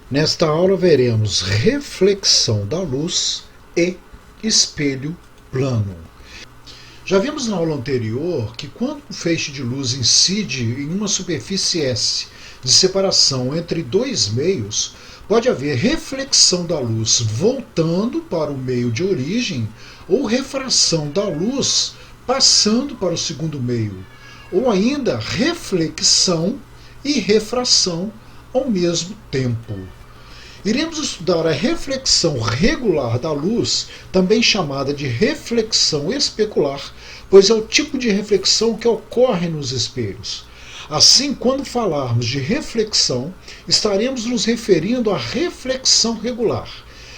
Nesta aula veremos reflexão da luz e espelho plano. Já vimos na aula anterior que quando um feixe de luz incide em uma superfície S de separação entre dois meios, pode haver reflexão da luz voltando para o meio de origem ou refração da luz passando para o segundo meio, ou ainda reflexão e refração ao mesmo tempo. Iremos estudar a reflexão regular da luz, também chamada de reflexão especular, pois é o tipo de reflexão que ocorre nos espelhos. Assim, quando falarmos de reflexão, estaremos nos referindo à reflexão regular.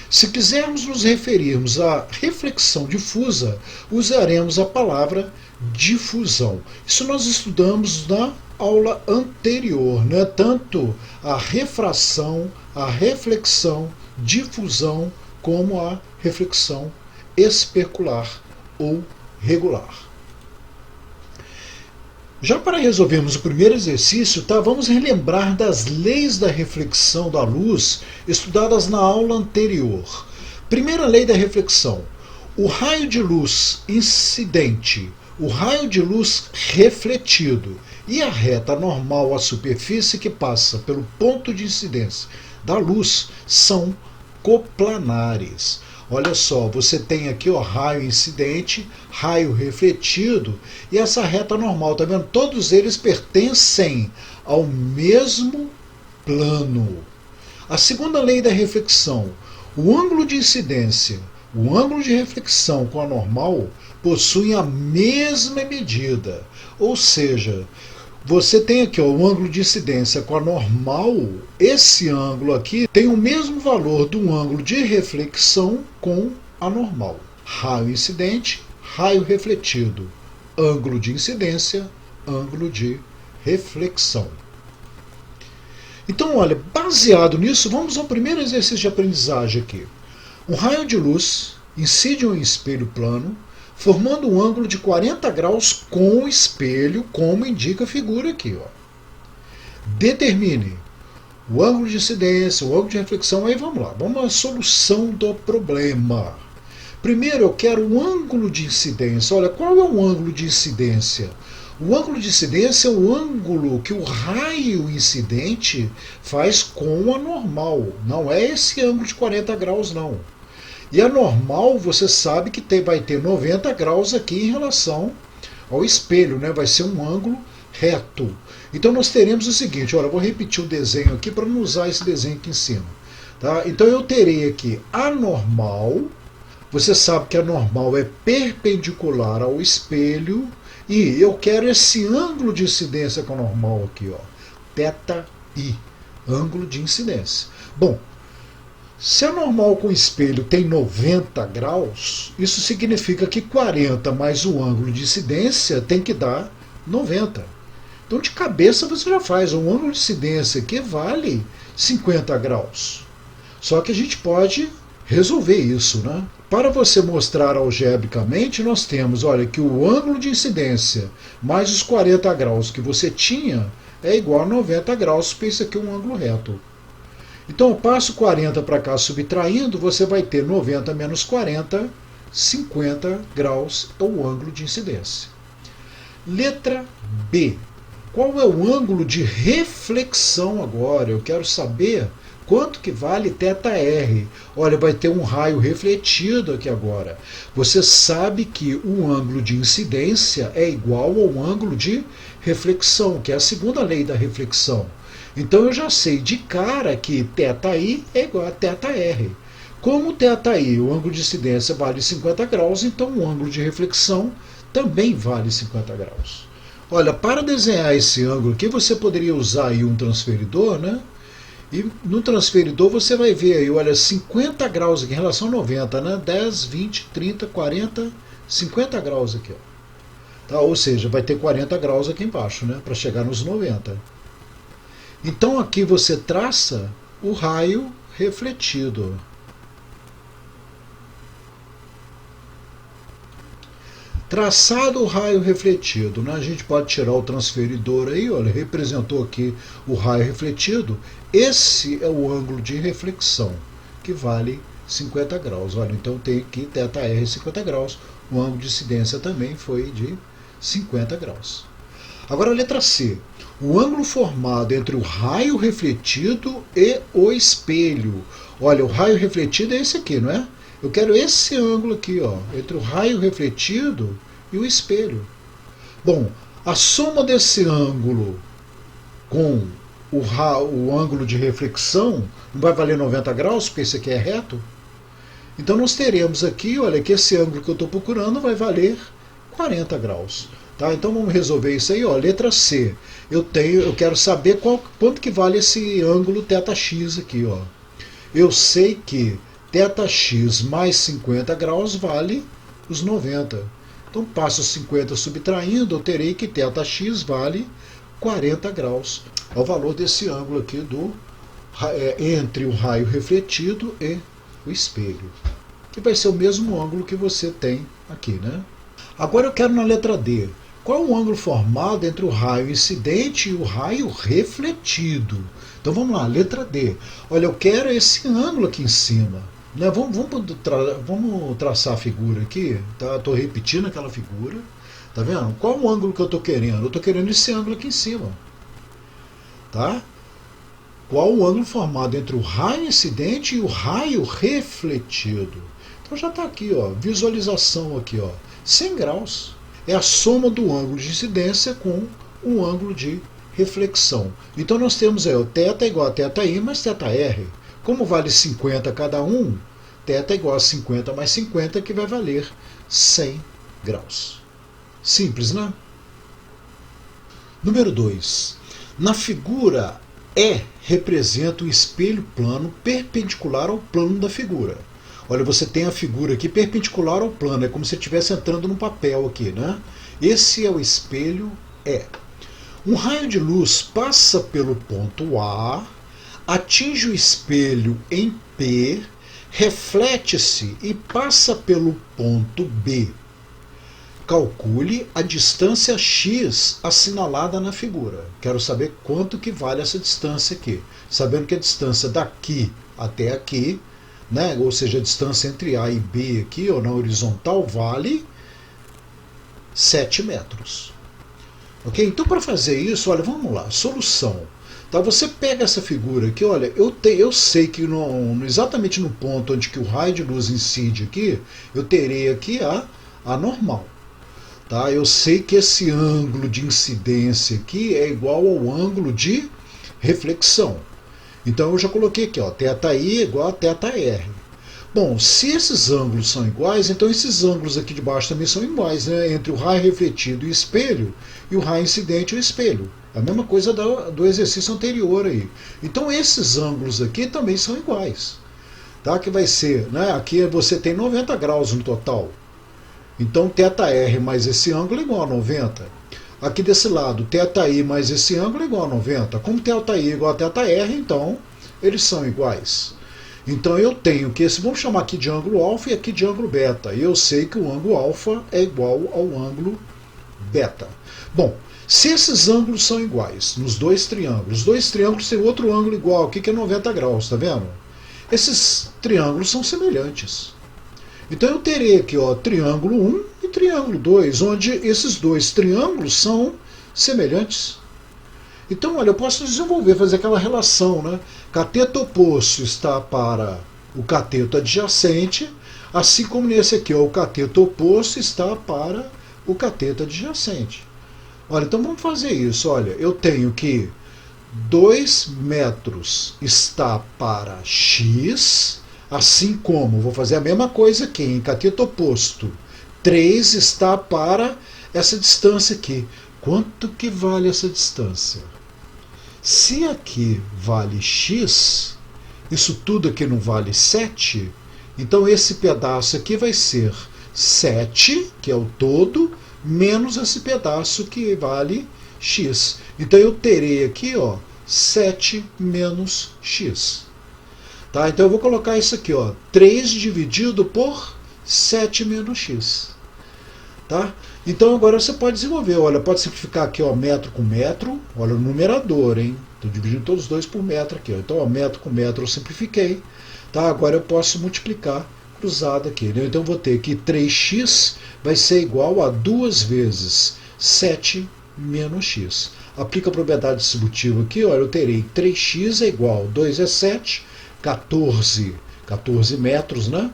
Se quisermos nos referirmos à reflexão difusa, usaremos a palavra difusão. Isso nós estudamos na aula anterior, né? Tanto a refração, a reflexão, difusão, como a reflexão especular ou regular. Já para resolvermos o primeiro exercício, vamos relembrar das leis da reflexão da luz estudadas na aula anterior. Primeira lei da reflexão: o raio de luz incidente, o raio de luz refletido e a reta normal à superfície que passa pelo ponto de incidência da luz são coplanares. Olha só, você tem aqui raio incidente, raio refletido e essa reta normal, tá vendo? Todos eles pertencem ao mesmo plano. A segunda lei da reflexão: o ângulo de incidência, o ângulo de reflexão com a normal possuem a mesma medida, ou seja, você tem aqui o ângulo de incidência com a normal, esse ângulo aqui tem o mesmo valor do ângulo de reflexão com a normal. Raio incidente, raio refletido, ângulo de incidência, ângulo de reflexão. Então, olha, baseado nisso, vamos ao primeiro exercício de aprendizagem aqui. Um raio de luz incide em um espelho plano, formando um ângulo de 40 graus com o espelho, como indica a figura aqui. Determine o ângulo de incidência, o ângulo de reflexão. Aí vamos lá, vamos à solução do problema. Primeiro eu quero o ângulo de incidência. Olha, qual é o ângulo de incidência? O ângulo de incidência é o ângulo que o raio incidente faz com a normal. Não é esse ângulo de 40 graus, não. E a normal, você sabe que vai ter 90 graus aqui em relação ao espelho, né? Vai ser um ângulo reto. Então nós teremos o seguinte, olha, eu vou repetir o desenho aqui para não usar esse desenho aqui em cima. Tá? Então eu terei aqui a normal, você sabe que a normal é perpendicular ao espelho, e eu quero esse ângulo de incidência com a normal aqui, θi, ângulo de incidência. Bom, se a normal com espelho tem 90 graus, isso significa que 40 mais o ângulo de incidência tem que dar 90. Então, de cabeça, você já faz um ângulo de incidência que vale 50 graus. Só que a gente pode resolver isso, né? Para você mostrar algebricamente, nós temos, olha, que o ângulo de incidência mais os 40 graus que você tinha é igual a 90 graus, porque isso aqui é um ângulo reto. Então eu passo 40 para cá subtraindo, você vai ter 90 menos 40, 50 graus é o ângulo de incidência. Letra B. Qual é o ângulo de reflexão agora? Eu quero saber quanto que vale θr. Olha, vai ter um raio refletido aqui agora. Você sabe que o ângulo de incidência é igual ao ângulo de reflexão, que é a segunda lei da reflexão. Então eu já sei de cara que θi é igual a θr. Como θi, o ângulo de incidência, vale 50 graus, então o ângulo de reflexão também vale 50 graus. Olha, para desenhar esse ângulo aqui, você poderia usar aí um transferidor, né? E no transferidor você vai ver aí, olha, 50 graus aqui em relação a 90, né? 10, 20, 30, 40, 50 graus aqui. Tá? Ou seja, vai ter 40 graus aqui embaixo, né? Para chegar nos 90. Então aqui você traça o raio refletido. Traçado o raio refletido, né? A gente pode tirar o transferidor aí, olha, representou aqui o raio refletido. Esse é o ângulo de reflexão, que vale 50 graus. Olha, então tem aqui θr 50 graus. O ângulo de incidência também foi de 50 graus. Agora a letra C. O ângulo formado entre o raio refletido e o espelho. Olha, o raio refletido é esse aqui, não é? Eu quero esse ângulo aqui, ó, entre o raio refletido e o espelho. Bom, a soma desse ângulo com o ângulo de reflexão não vai valer 90 graus, porque esse aqui é reto. Então nós teremos aqui, olha, que esse ângulo que eu estou procurando vai valer 40 graus. Tá? Então vamos resolver isso aí, ó. Letra C. Eu quero saber quanto que vale esse ângulo θx aqui, ó. Eu sei que θx mais 50 graus vale os 90. Então passo 50 subtraindo, eu terei que θx vale 40 graus. É o valor desse ângulo aqui entre o raio refletido e o espelho. Que vai ser o mesmo ângulo que você tem aqui, né? Agora eu quero na letra D. Qual é o ângulo formado entre o raio incidente e o raio refletido? Então vamos lá, letra D. Olha, eu quero esse ângulo aqui em cima. Né? Vamos traçar a figura aqui. Tá? Estou repetindo aquela figura. Tá vendo? Qual o ângulo que eu estou querendo? Eu estou querendo esse ângulo aqui em cima. Tá? Qual o ângulo formado entre o raio incidente e o raio refletido? Então já está aqui, ó, visualização aqui, ó, 100 graus. É a soma do ângulo de incidência com o ângulo de reflexão. Então nós temos aí o θ igual a θi mais θr. Como vale 50 cada um, θ igual a 50 mais 50, que vai valer 100 graus. Simples, né? Número 2. Na figura E representa o espelho plano perpendicular ao plano da figura. Olha, você tem a figura aqui perpendicular ao plano, é como se estivesse entrando no papel aqui, né? Esse é o espelho E. Um raio de luz passa pelo ponto A, atinge o espelho em P, reflete-se e passa pelo ponto B. Calcule a distância x assinalada na figura. Quero saber quanto que vale essa distância aqui. Sabendo que a distância daqui até aqui, né, ou seja, a distância entre A e B aqui, ou na horizontal, vale 7 metros. Ok? Então, para fazer isso, olha, vamos lá, solução. Tá, você pega essa figura aqui, olha, eu sei que exatamente no ponto onde que o raio de luz incide aqui, eu terei aqui a normal. Tá? Eu sei que esse ângulo de incidência aqui é igual ao ângulo de reflexão. Então eu já coloquei aqui, ó, θi igual a θr. Bom, se esses ângulos são iguais, então esses ângulos aqui de baixo também são iguais, né? Entre o raio refletido e o espelho, e o raio incidente e o espelho. É a mesma coisa do exercício anterior aí. Então esses ângulos aqui também são iguais. Tá? Que vai ser, né? Aqui você tem 90 graus no total. Então θr mais esse ângulo é igual a 90. Aqui desse lado, θi mais esse ângulo é igual a 90. Como θi é igual a θr, então eles são iguais. Então eu tenho que vamos chamar aqui de ângulo alfa e aqui de ângulo beta. E eu sei que o ângulo alfa é igual ao ângulo beta. Bom, se esses ângulos são iguais nos dois triângulos têm outro ângulo igual, aqui que é 90 graus, tá vendo? Esses triângulos são semelhantes. Então eu terei aqui, ó, triângulo 1 e triângulo 2, onde esses dois triângulos são semelhantes. Então, olha, eu posso fazer aquela relação, né? Cateto oposto está para o cateto adjacente, assim como nesse aqui, ó, o cateto oposto está para o cateto adjacente. Olha, então vamos fazer isso. Olha, eu tenho que 2 metros está para x, assim como, vou fazer a mesma coisa aqui, em cateto oposto. 3 está para essa distância aqui. Quanto que vale essa distância? Se aqui vale x, isso tudo aqui não vale 7, então esse pedaço aqui vai ser 7, que é o todo, menos esse pedaço que vale x. Então eu terei aqui, ó, 7 menos x. Tá? Então eu vou colocar isso aqui, ó, 3 dividido por 7 menos x. Tá? Então agora você pode desenvolver, olha, pode simplificar aqui, ó, metro com metro, olha o numerador, hein? Estou dividindo todos os dois por metro aqui, ó. Então, ó, metro com metro eu simplifiquei, tá? Agora eu posso multiplicar cruzado aqui, né? Então eu vou ter que 3x vai ser igual a 2 vezes 7 menos x. Aplica a propriedade distributiva aqui, olha, eu terei 3x é igual, 2 é 7, 14 metros, né?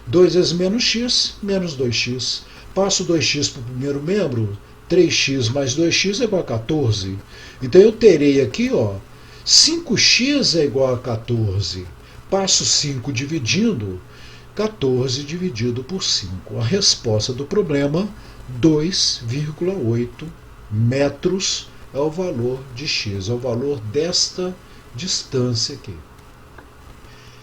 2 vezes menos x, menos 2x. Passo 2x para o primeiro membro, 3x mais 2x é igual a 14. Então eu terei aqui, ó, 5x é igual a 14. Passo 5 dividindo, 14 dividido por 5. A resposta do problema, 2,8 metros é o valor de x, é o valor desta distância aqui.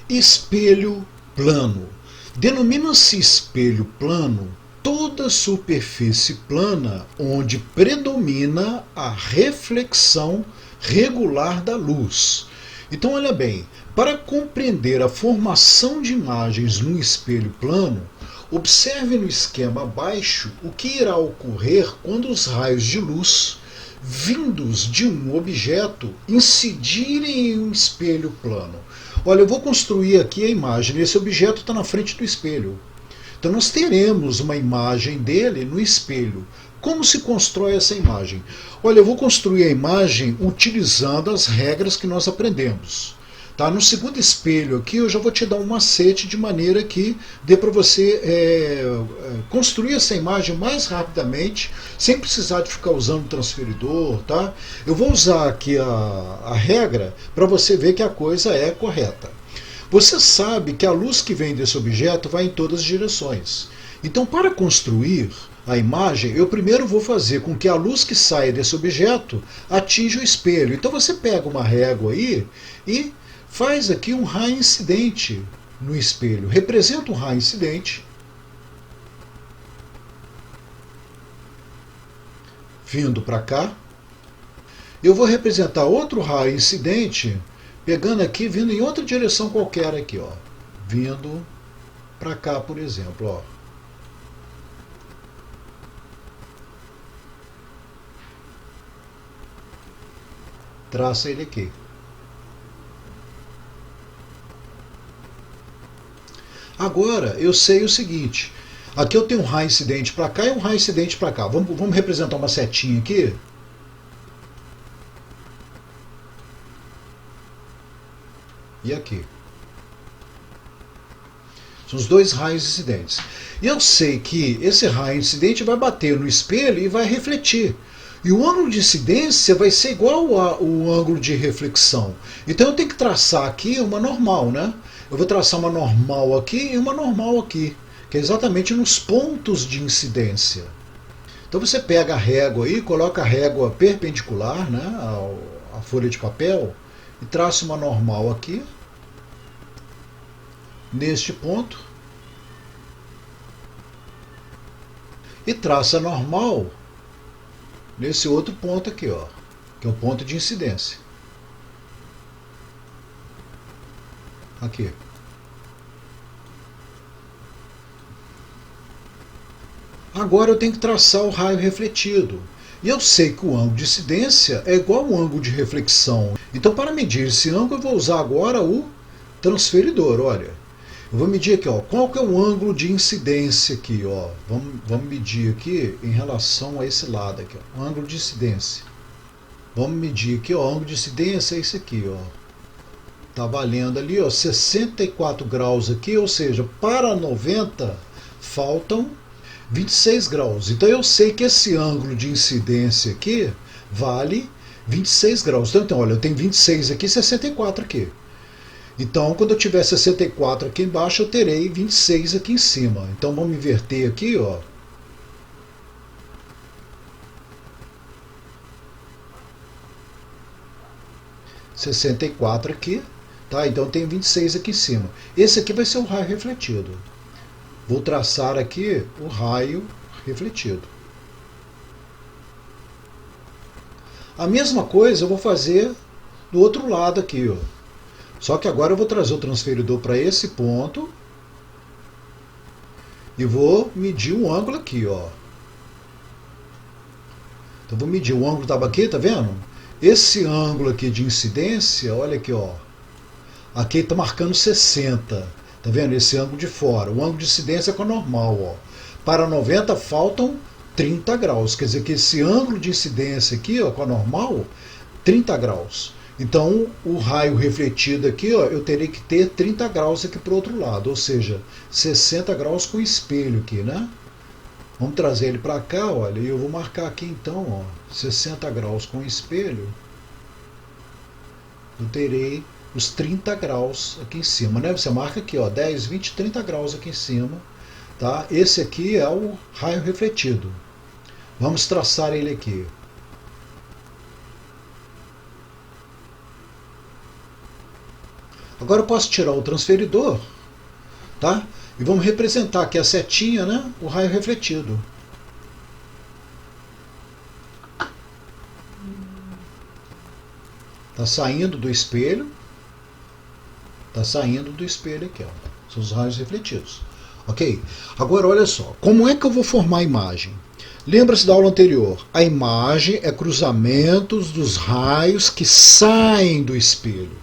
Espelho plano. Denomina-se espelho plano toda superfície plana onde predomina a reflexão regular da luz. Então, olha bem, para compreender a formação de imagens num espelho plano, observe no esquema abaixo o que irá ocorrer quando os raios de luz vindos de um objeto incidirem em um espelho plano. Olha, eu vou construir aqui a imagem. Esse objeto está na frente do espelho. Então nós teremos uma imagem dele no espelho. Como se constrói essa imagem? Olha, eu vou construir a imagem utilizando as regras que nós aprendemos. Tá? No segundo espelho aqui eu já vou te dar um macete de maneira que dê para você construir essa imagem mais rapidamente, sem precisar de ficar usando o transferidor. Tá? Eu vou usar aqui a regra para você ver que a coisa é correta. Você sabe que a luz que vem desse objeto vai em todas as direções. Então, para construir a imagem, eu primeiro vou fazer com que a luz que saia desse objeto atinja o espelho. Então você pega uma régua aí e faz aqui um raio incidente no espelho. Representa um raio incidente, vindo para cá. Eu vou representar outro raio incidente, pegando aqui, vindo em outra direção qualquer aqui, ó. Vindo para cá, por exemplo, ó. Traça ele aqui. Agora, eu sei o seguinte. Aqui eu tenho um raio incidente para cá e um raio incidente para cá. Vamos representar uma setinha aqui. E aqui. São os dois raios incidentes. E eu sei que esse raio incidente vai bater no espelho e vai refletir. E o ângulo de incidência vai ser igual ao ângulo de reflexão. Então eu tenho que traçar aqui uma normal, né? Eu vou traçar uma normal aqui e uma normal aqui, que é exatamente nos pontos de incidência. Então você pega a régua aí, coloca a régua perpendicular, né, à folha de papel, e traça uma normal aqui, neste ponto, e traça a normal nesse outro ponto aqui, ó, que é o ponto de incidência. Aqui. Agora eu tenho que traçar o raio refletido. E eu sei que o ângulo de incidência é igual ao ângulo de reflexão. Então, para medir esse ângulo, eu vou usar agora o transferidor. Olha, eu vou medir aqui, ó, qual que é o ângulo de incidência aqui, ó. Vamos medir aqui em relação a esse lado aqui, ó, o ângulo de incidência. Vamos medir aqui, ó, o ângulo de incidência é esse aqui, ó. Tá valendo ali, ó, 64 graus aqui, ou seja, para 90 faltam 26 graus. Então eu sei que esse ângulo de incidência aqui vale 26 graus. Então, olha, eu tenho 26 aqui e 64 aqui. Então, quando eu tiver 64 aqui embaixo, eu terei 26 aqui em cima. Então, vamos inverter aqui, ó. (64) aqui, tá? Então, eu tenho 26 aqui em cima. Esse aqui vai ser o raio refletido. Vou traçar aqui o raio refletido. A mesma coisa eu vou fazer do outro lado aqui, ó. Só que agora eu vou trazer o transferidor para esse ponto e vou medir o ângulo aqui, ó. Então vou medir, o ângulo estava aqui, tá vendo? Esse ângulo aqui de incidência, olha aqui, ó. Aqui está marcando 60. Tá vendo? Esse ângulo de fora. O ângulo de incidência é com a normal, ó. Para 90 faltam 30 graus. Quer dizer que esse ângulo de incidência aqui, ó, com a normal, 30 graus. Então, o raio refletido aqui, ó, eu teria que ter 30 graus aqui para o outro lado. Ou seja, 60 graus com espelho aqui, né? Vamos trazer ele para cá, olha, e eu vou marcar aqui então, ó, 60 graus com espelho. Eu terei os 30 graus aqui em cima, né? Você marca aqui, ó, 10, 20, 30 graus aqui em cima, tá? Esse aqui é o raio refletido. Vamos traçar ele aqui. Agora eu posso tirar o transferidor, tá? E vamos representar aqui a setinha, né? O raio refletido. Está saindo do espelho. Está saindo do espelho aqui, ó. São os raios refletidos. Ok? Agora olha só. Como é que eu vou formar a imagem? Lembra-se da aula anterior. A imagem é cruzamentos dos raios que saem do espelho.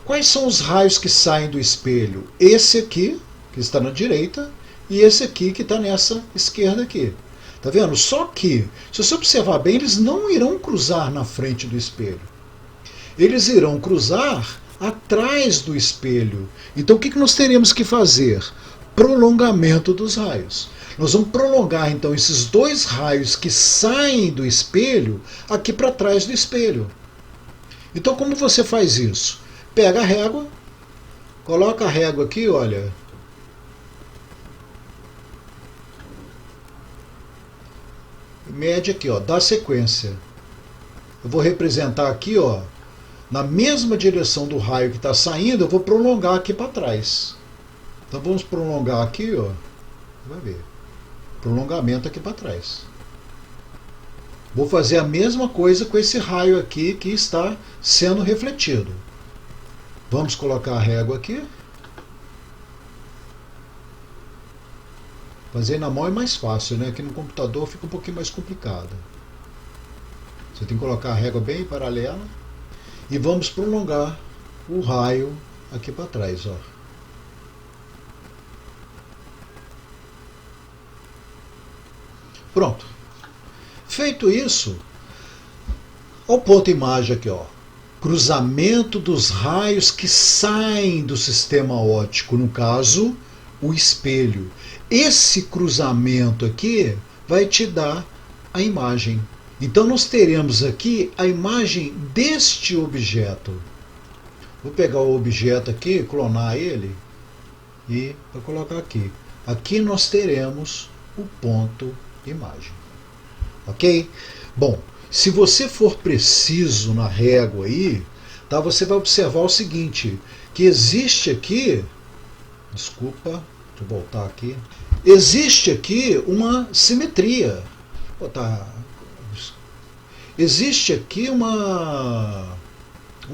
Quais são os raios que saem do espelho? Esse aqui, que está na direita, e esse aqui que está nessa esquerda aqui. Tá vendo? Só que, se você observar bem, eles não irão cruzar na frente do espelho. Eles irão cruzar atrás do espelho. Então o que nós teremos que fazer? Prolongamento dos raios. Nós vamos prolongar então esses dois raios que saem do espelho aqui para trás do espelho. Então como você faz isso? Pega a régua, coloca a régua aqui, olha. Mede aqui, ó, dá sequência. Eu vou representar aqui, ó, na mesma direção do raio que está saindo, eu vou prolongar aqui para trás. Então vamos prolongar aqui, ó. Vai ver. Prolongamento aqui para trás. Vou fazer a mesma coisa com esse raio aqui que está sendo refletido. Vamos colocar a régua aqui. Fazer na mão é mais fácil, né? Aqui no computador fica um pouquinho mais complicado. Você tem que colocar a régua bem paralela. E vamos prolongar o raio aqui para trás, ó. Pronto. Feito isso, olha o ponto imagem aqui, ó. Cruzamento dos raios que saem do sistema óptico, no caso, o espelho. Esse cruzamento aqui vai te dar a imagem. Então nós teremos aqui a imagem deste objeto. Vou pegar o objeto aqui, clonar ele e vou colocar aqui. Aqui nós teremos o ponto imagem. Ok? Bom, se você for preciso na régua aí, tá, você vai observar o seguinte, que existe aqui, desculpa, deixa eu voltar aqui, existe aqui uma simetria. Vou botar, existe aqui uma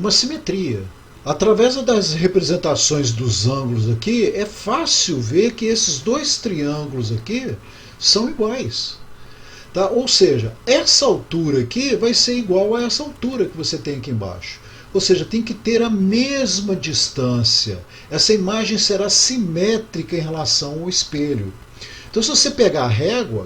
simetria. Através das representações dos ângulos aqui, é fácil ver que esses dois triângulos aqui são iguais. Tá? Ou seja, essa altura aqui vai ser igual a essa altura que você tem aqui embaixo. Ou seja, tem que ter a mesma distância. Essa imagem será simétrica em relação ao espelho. Então, se você pegar a régua,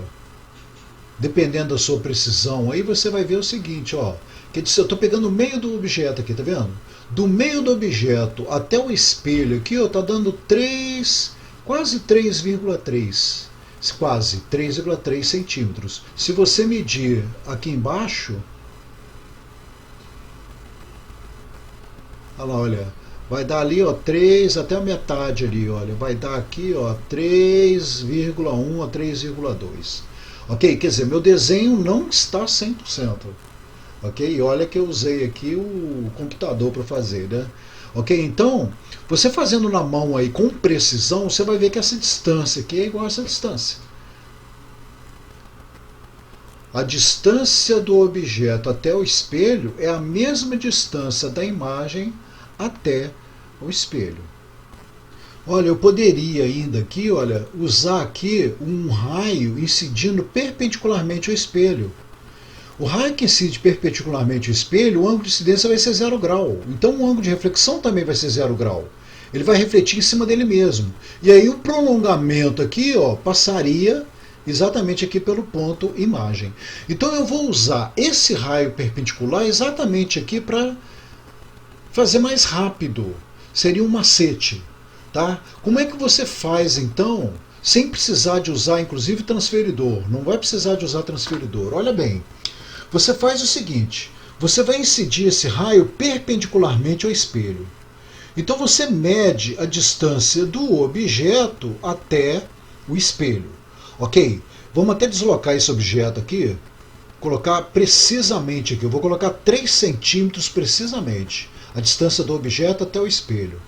dependendo da sua precisão, aí você vai ver o seguinte, ó. Quer dizer, eu estou pegando o meio do objeto aqui, tá vendo? Do meio do objeto até o espelho aqui, ó, tá dando 3, quase 3,3. Quase 3,3 centímetros. Se você medir aqui embaixo, olha lá, olha, vai dar ali, ó, 3 até a metade ali, olha, vai dar aqui, ó, 3,1 a 3,2. Ok? Quer dizer, meu desenho não está 100%. Ok? E olha que eu usei aqui o computador para fazer, né? Ok? Então, você fazendo na mão aí com precisão, você vai ver que essa distância aqui é igual a essa distância. A distância do objeto até o espelho é a mesma distância da imagem até o espelho. Olha, eu poderia ainda aqui, olha, usar aqui um raio incidindo perpendicularmente ao espelho. O raio que incide perpendicularmente ao espelho, o ângulo de incidência vai ser 0 grau. Então o ângulo de reflexão também vai ser 0 grau. Ele vai refletir em cima dele mesmo. E aí o prolongamento aqui, ó, passaria exatamente aqui pelo ponto imagem. Então eu vou usar esse raio perpendicular exatamente aqui para fazer mais rápido. Seria um macete. Tá? Como é que você faz então, sem precisar de usar inclusive transferidor? Não vai precisar de usar transferidor. Olha bem, você faz o seguinte, você vai incidir esse raio perpendicularmente ao espelho. Então você mede a distância do objeto até o espelho. Ok? Vamos até deslocar esse objeto aqui, colocar precisamente aqui. Eu vou colocar 3 centímetros precisamente, a distância do objeto até o espelho.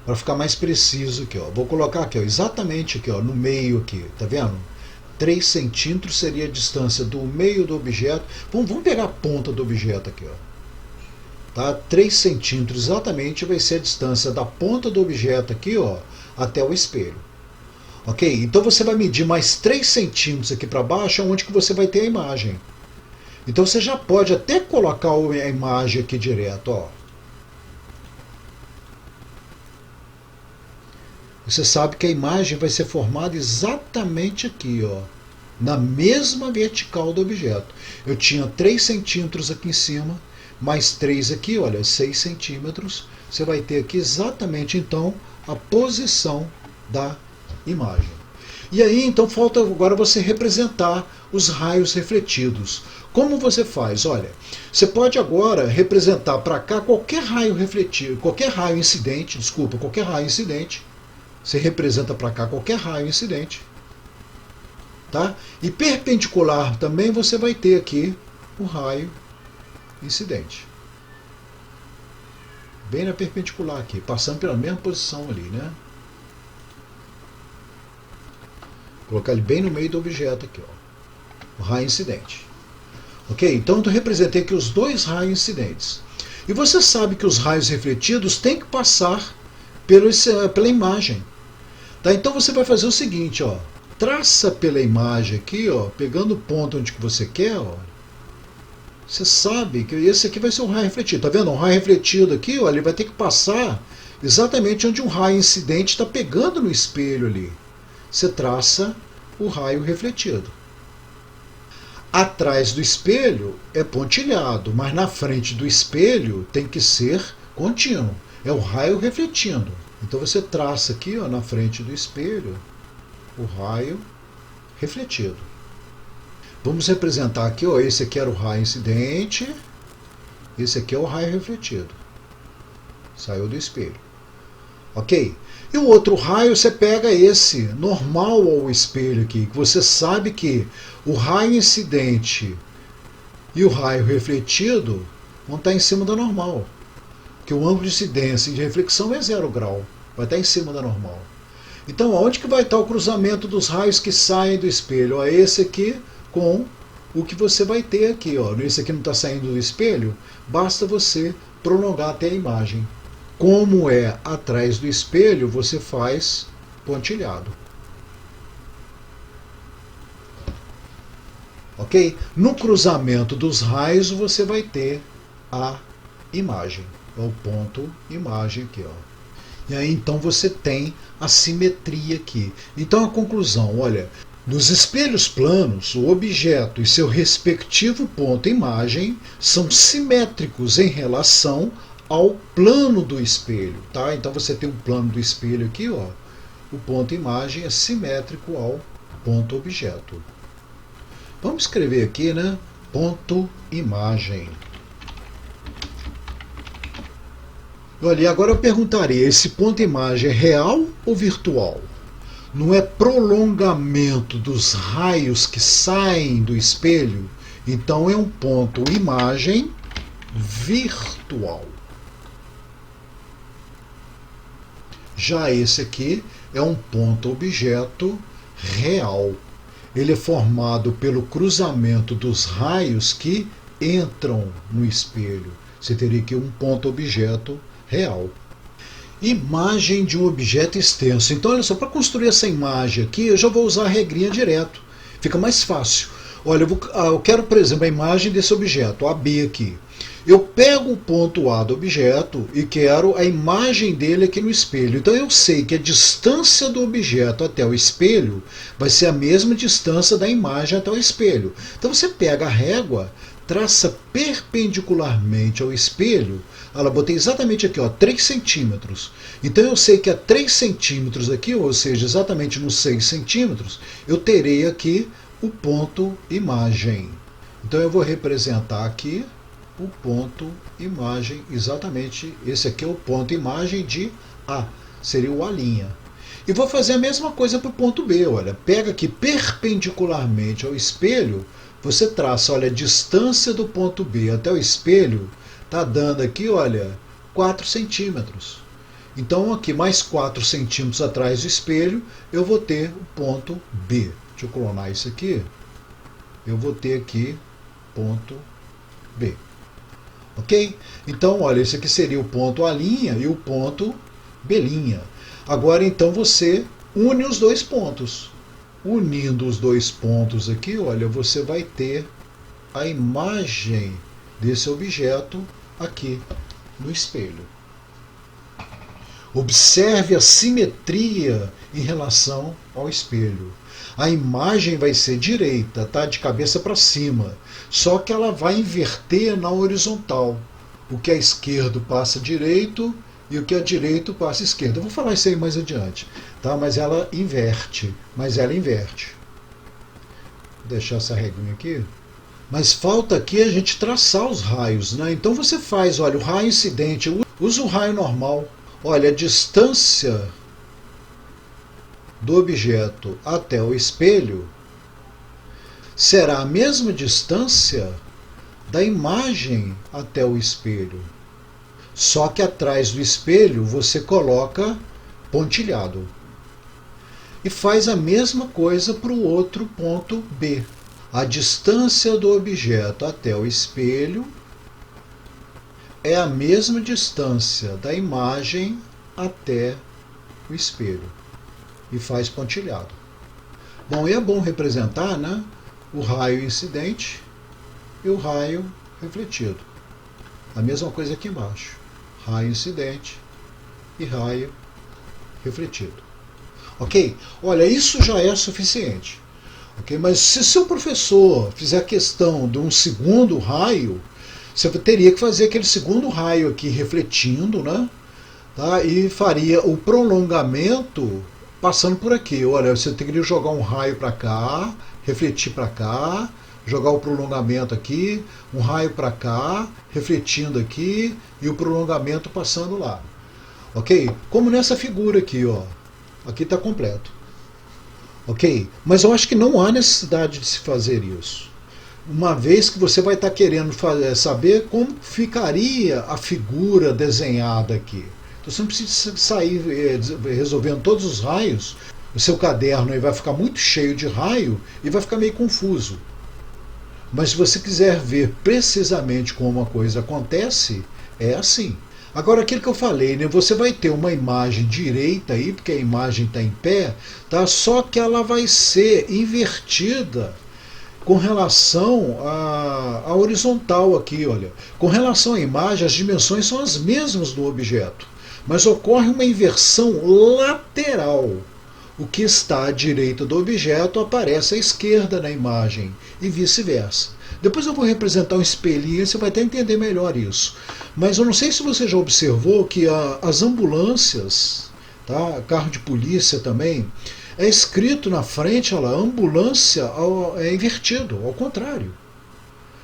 Para ficar mais preciso aqui, ó. Vou colocar aqui, ó, exatamente aqui, ó, no meio aqui, tá vendo? 3 centímetros seria a distância do meio do objeto. Vamos pegar a ponta do objeto aqui, ó. Tá? 3 centímetros exatamente vai ser a distância da ponta do objeto aqui, ó, até o espelho. Ok? Então você vai medir mais 3 centímetros aqui para baixo, onde que você vai ter a imagem. Então você já pode até colocar a imagem aqui direto, ó. Você sabe que a imagem vai ser formada exatamente aqui, ó, na mesma vertical do objeto. Eu tinha 3 centímetros aqui em cima, mais 3 aqui, olha, 6 centímetros. Você vai ter aqui exatamente, então, a posição da imagem. E aí, então, falta agora você representar os raios refletidos. Como você faz? Olha, você pode agora representar para cá qualquer raio refletido, qualquer raio incidente, desculpa, qualquer raio incidente. Você representa para cá qualquer raio incidente. Tá? E perpendicular também você vai ter aqui o raio incidente. Bem na perpendicular aqui, passando pela mesma posição ali, né? Colocar ele bem no meio do objeto aqui, ó. O raio incidente. Ok? Então eu representei aqui os 2 raios incidentes. E você sabe que os raios refletidos têm que passar pela imagem. Tá? Então você vai fazer o seguinte, ó. Traça pela imagem aqui, ó, pegando o ponto onde que você quer, ó. Você sabe que esse aqui vai ser um raio refletido. Tá vendo? Um raio refletido aqui, ó, ele vai ter que passar exatamente onde um raio incidente está pegando no espelho ali. Você traça o raio refletido. Atrás do espelho é pontilhado, mas na frente do espelho tem que ser contínuo. É o raio refletindo. Então você traça aqui, ó, na frente do espelho o raio refletido. Vamos representar aqui, ó, esse aqui era o raio incidente, esse aqui é o raio refletido. Saiu do espelho. Ok? E o outro raio, você pega esse normal ao espelho aqui, que você sabe que o raio incidente e o raio refletido vão estar em cima da normal. Que o ângulo de incidência e de reflexão é 0 grau. Vai estar em cima da normal. Então, onde que vai estar o cruzamento dos raios que saem do espelho? Ó, esse aqui com o que você vai ter aqui. Ó. Esse aqui não está saindo do espelho, basta você prolongar até a imagem. Como é atrás do espelho, você faz pontilhado. Ok? No cruzamento dos raios, você vai ter a imagem. É o ponto imagem aqui, ó. E aí então você tem a simetria aqui. Então a conclusão, olha, nos espelhos planos, o objeto e seu respectivo ponto imagem são simétricos em relação ao plano do espelho, tá? Então você tem um plano do espelho aqui, ó. O ponto imagem é simétrico ao ponto objeto. Vamos escrever aqui, né? Ponto imagem. Olha, agora eu perguntaria, esse ponto imagem é real ou virtual? Não é prolongamento dos raios que saem do espelho? Então é um ponto imagem virtual. Já esse aqui é um ponto objeto real. Ele é formado pelo cruzamento dos raios que entram no espelho. Você teria aqui um ponto objeto real. Imagem de um objeto extenso. Então, olha só, para construir essa imagem aqui, eu já vou usar a regrinha direto. Fica mais fácil. Olha, eu quero, por exemplo, a imagem desse objeto, AB aqui. Eu pego o ponto A do objeto e quero a imagem dele aqui no espelho. Então eu sei que a distância do objeto até o espelho vai ser a mesma distância da imagem até o espelho. Então você pega a régua, traça perpendicularmente ao espelho. Olha, botei exatamente aqui, ó, 3 centímetros. Então eu sei que a 3 centímetros aqui, ou seja, exatamente nos 6 centímetros, eu terei aqui o ponto imagem. Então eu vou representar aqui o ponto imagem, exatamente esse aqui é o ponto imagem de A, seria o A'. E vou fazer a mesma coisa para o ponto B, olha, pega aqui perpendicularmente ao espelho, você traça, olha, a distância do ponto B até o espelho, está dando aqui, olha, 4 centímetros. Então aqui mais 4 centímetros atrás do espelho, eu vou ter o ponto B. Deixa eu clonar isso aqui, eu vou ter aqui ponto B. Ok? Então, olha, esse aqui seria o ponto A' e o ponto B'. Agora, então, você une os dois pontos. Unindo os dois pontos aqui, olha, você vai ter a imagem desse objeto aqui no espelho. Observe a simetria em relação ao espelho. A imagem vai ser direita, tá? De cabeça para cima. Só que ela vai inverter na horizontal. O que é esquerdo passa direito e o que é direito passa esquerdo. Eu vou falar isso aí mais adiante, tá? Mas ela inverte. Vou deixar essa regrinha aqui. Mas falta aqui a gente traçar os raios, né? Então você faz, olha, o raio incidente, usa o raio normal. Olha, a distância do objeto até o espelho será a mesma distância da imagem até o espelho. Só que atrás do espelho você coloca pontilhado. E faz a mesma coisa para o outro ponto B. A distância do objeto até o espelho é a mesma distância da imagem até o espelho. E faz pontilhado. Bom, e é bom representar, né, o raio incidente e o raio refletido. A mesma coisa aqui embaixo. Raio incidente e raio refletido. Ok? Olha, isso já é suficiente. Okay? Mas se seu professor fizer questão de um segundo raio, você teria que fazer aquele segundo raio aqui refletindo, né? Tá? E faria o prolongamento passando por aqui. Olha, você teria que jogar um raio para cá, refletir para cá, jogar o prolongamento aqui, um raio para cá, refletindo aqui e o prolongamento passando lá. Ok? Como nessa figura aqui, ó. Aqui está completo. Ok? Mas eu acho que não há necessidade de se fazer isso. Uma vez que você vai estar querendo saber como ficaria a figura desenhada aqui. Então você não precisa sair resolvendo todos os raios. O seu caderno aí vai ficar muito cheio de raio e vai ficar meio confuso. Mas se você quiser ver precisamente como uma coisa acontece, é assim. Agora, aquilo que eu falei, né, você vai ter uma imagem direita aí, porque a imagem está em pé, tá? Só que ela vai ser invertida com relação à horizontal aqui, olha. Com relação à imagem, as dimensões são as mesmas do objeto, mas ocorre uma inversão lateral. O que está à direita do objeto aparece à esquerda na imagem e vice-versa. Depois eu vou representar um espelhinho e você vai até entender melhor isso. Mas eu não sei se você já observou que as ambulâncias, tá? Carro de polícia também, é escrito na frente, olha lá, ambulância é invertido, ao contrário.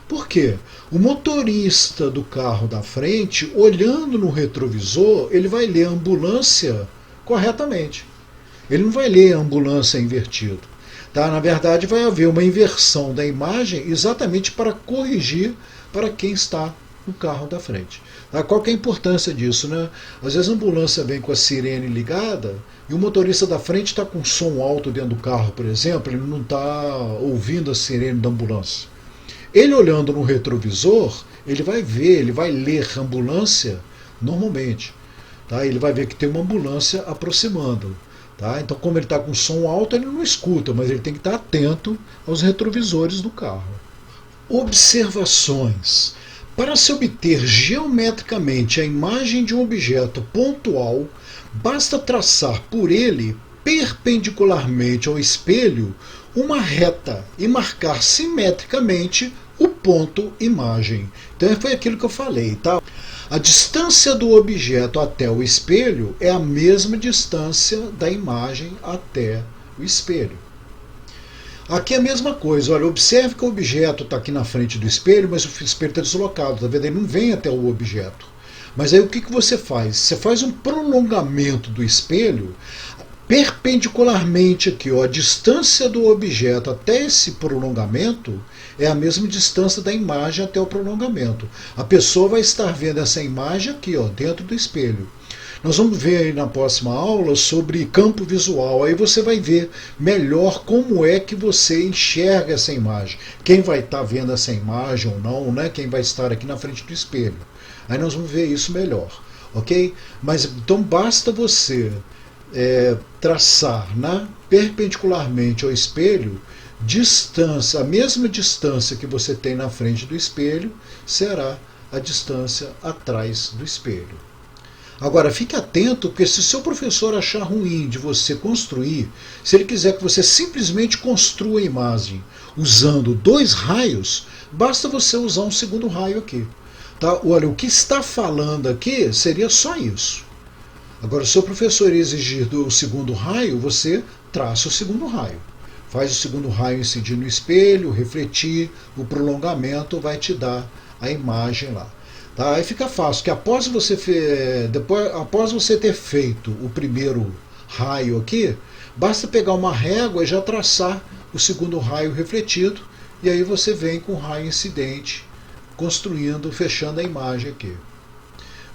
Por quê? O motorista do carro da frente, olhando no retrovisor, ele vai ler ambulância corretamente. Ele não vai ler ambulância invertido. Tá? Na verdade, vai haver uma inversão da imagem exatamente para corrigir para quem está no carro da frente. Tá? Qual que é a importância disso? Né? Às vezes a ambulância vem com a sirene ligada e o motorista da frente está com som alto dentro do carro, por exemplo, ele não está ouvindo a sirene da ambulância. Ele olhando no retrovisor, ele vai ver, ele vai ler ambulância normalmente. Tá? Ele vai ver que tem uma ambulância aproximando. Tá? Então, como ele está com som alto, ele não escuta, mas ele tem que estar atento aos retrovisores do carro. Observações. Para se obter geometricamente a imagem de um objeto pontual, basta traçar por ele, perpendicularmente ao espelho, uma reta e marcar simetricamente o ponto imagem. Então foi aquilo que eu falei, tá? A distância do objeto até o espelho é a mesma distância da imagem até o espelho. Aqui é a mesma coisa, olha, observe que o objeto está aqui na frente do espelho, mas o espelho está deslocado, tá vendo? Ele não vem até o objeto. Mas aí o que você faz? Você faz um prolongamento do espelho perpendicularmente aqui, ó, a distância do objeto até esse prolongamento é a mesma distância da imagem até o prolongamento. A pessoa vai estar vendo essa imagem aqui, ó, dentro do espelho. Nós vamos ver aí na próxima aula sobre campo visual. Aí você vai ver melhor como é que você enxerga essa imagem. Quem vai estar vendo essa imagem ou não, né? Quem vai estar aqui na frente do espelho. Aí nós vamos ver isso melhor, ok? Mas então basta você traçar, né, perpendicularmente ao espelho, distância, a mesma distância que você tem na frente do espelho será a distância atrás do espelho. Agora, fique atento, porque se o seu professor achar ruim de você construir, se ele quiser que você simplesmente construa a imagem usando 2 raios, basta você usar um segundo raio aqui. Tá? Olha, o que está falando aqui seria só isso. Agora, se o seu professor exigir do segundo raio, você traça o segundo raio. Faz o segundo raio incidir no espelho, refletir, o prolongamento vai te dar a imagem lá. Tá? Aí fica fácil, que após você ter feito o primeiro raio aqui, basta pegar uma régua e já traçar o segundo raio refletido, e aí você vem com o raio incidente, construindo, fechando a imagem aqui.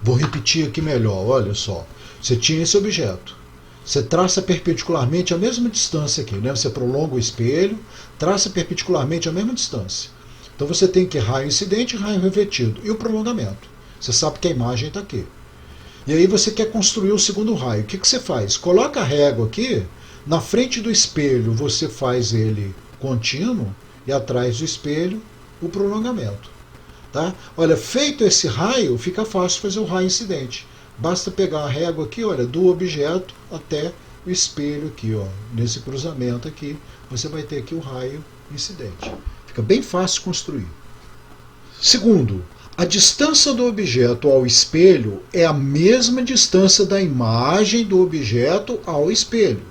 Vou repetir aqui melhor, olha só. Você tinha esse objeto. Você traça perpendicularmente a mesma distância aqui, né? Você prolonga o espelho, traça perpendicularmente a mesma distância. Então você tem que raio incidente e raio refletido. E o prolongamento. Você sabe que a imagem está aqui. E aí você quer construir o segundo raio. O que você faz? Coloca a régua aqui, na frente do espelho você faz ele contínuo e atrás do espelho o prolongamento. Tá? Olha, feito esse raio, fica fácil fazer o raio incidente. Basta pegar a régua aqui, olha, do objeto até o espelho aqui, ó, nesse cruzamento aqui, você vai ter aqui o raio incidente. Fica bem fácil construir. Segundo, a distância do objeto ao espelho é a mesma distância da imagem do objeto ao espelho.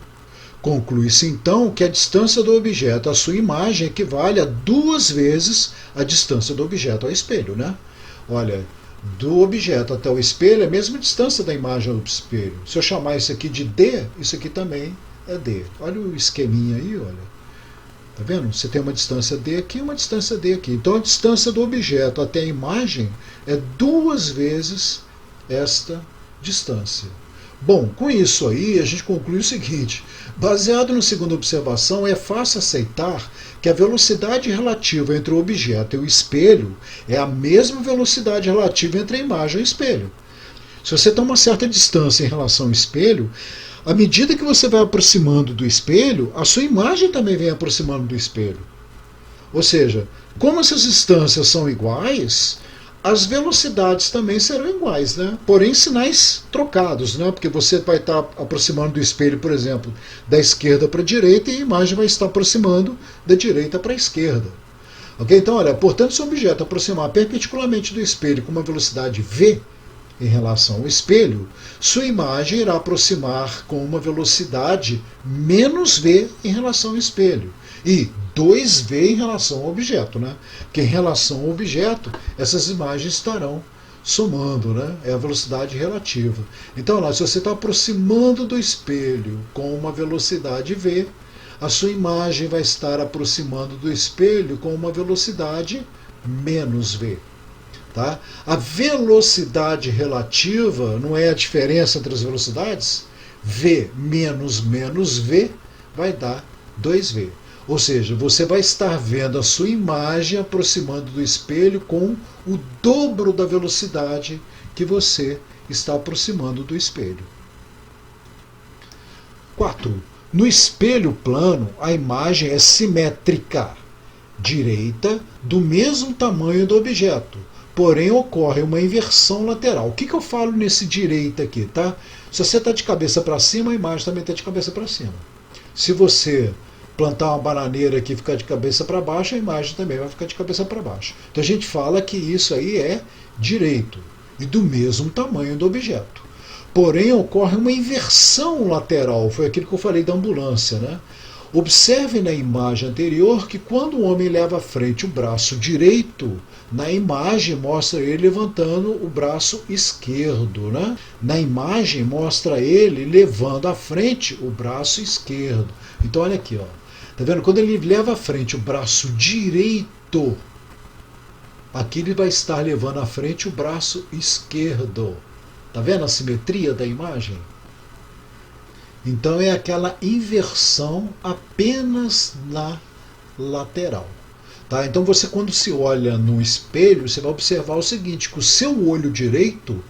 Conclui-se então que a distância do objeto à sua imagem equivale a 2 vezes a distância do objeto ao espelho, né? Olha, do objeto até o espelho é a mesma distância da imagem ao espelho. Se eu chamar isso aqui de D, isso aqui também é D. Olha o esqueminha aí, olha. Tá vendo? Você tem uma distância D aqui e uma distância D aqui. Então a distância do objeto até a imagem é 2 vezes esta distância. Bom, com isso aí a gente conclui o seguinte: baseado na segunda observação, é fácil aceitar que a velocidade relativa entre o objeto e o espelho é a mesma velocidade relativa entre a imagem e o espelho. Se você tem uma certa distância em relação ao espelho, à medida que você vai aproximando do espelho, a sua imagem também vem aproximando do espelho. Ou seja, como essas distâncias são iguais, as velocidades também serão iguais, né? Porém sinais trocados, né? Porque você vai estar aproximando do espelho, por exemplo, da esquerda para a direita, e a imagem vai estar aproximando da direita para a esquerda. Ok? Então, olha, portanto, se o objeto aproximar perpendicularmente do espelho com uma velocidade v em relação ao espelho, sua imagem irá aproximar com uma velocidade menos v em relação ao espelho. E 2v em relação ao objeto, né? Porque em relação ao objeto, essas imagens estarão somando, né? É a velocidade relativa. Então, lá, se você está aproximando do espelho com uma velocidade v, a sua imagem vai estar aproximando do espelho com uma velocidade menos v. Tá? A velocidade relativa não é a diferença entre as velocidades? V menos menos v vai dar 2v. Ou seja, você vai estar vendo a sua imagem aproximando do espelho com o dobro da velocidade que você está aproximando do espelho. 4. No espelho plano, a imagem é simétrica, direita, do mesmo tamanho do objeto, porém ocorre uma inversão lateral. O que eu falo nesse direita aqui, tá? Se você está de cabeça para cima, a imagem também está de cabeça para cima. Se você plantar uma bananeira aqui e ficar de cabeça para baixo, a imagem também vai ficar de cabeça para baixo. Então a gente fala que isso aí é direito e do mesmo tamanho do objeto. Porém, ocorre uma inversão lateral, foi aquilo que eu falei da ambulância, né? Observe na imagem anterior que quando o homem leva à frente o braço direito, na imagem mostra ele levantando o braço esquerdo, né? Na imagem mostra ele levando à frente o braço esquerdo. Então olha aqui, ó. Tá vendo? Quando ele leva à frente o braço direito, aqui ele vai estar levando à frente o braço esquerdo. Tá vendo a simetria da imagem? Então é aquela inversão apenas na lateral. Tá? Então você, quando se olha no espelho, você vai observar o seguinte, que o seu olho direito,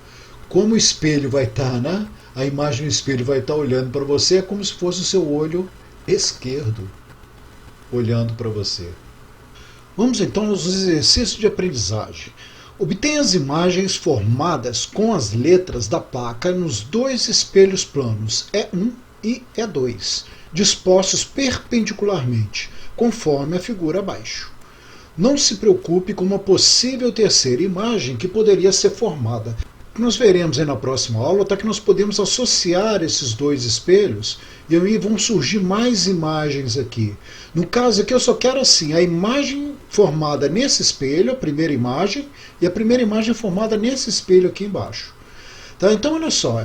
como o espelho vai estar, né? A imagem do espelho vai estar olhando para você, é como se fosse o seu olho esquerdo olhando para você. Vamos então aos exercícios de aprendizagem. Obtenha as imagens formadas com as letras da placa nos dois espelhos planos E1 e E2, dispostos perpendicularmente, conforme a figura abaixo. Não se preocupe com uma possível terceira imagem que poderia ser formada. O que nós veremos aí na próxima aula é que nós podemos associar esses dois espelhos e aí vão surgir mais imagens aqui. No caso aqui eu só quero assim, a imagem formada nesse espelho, a primeira imagem, e a primeira imagem formada nesse espelho aqui embaixo. Tá? Então olha só,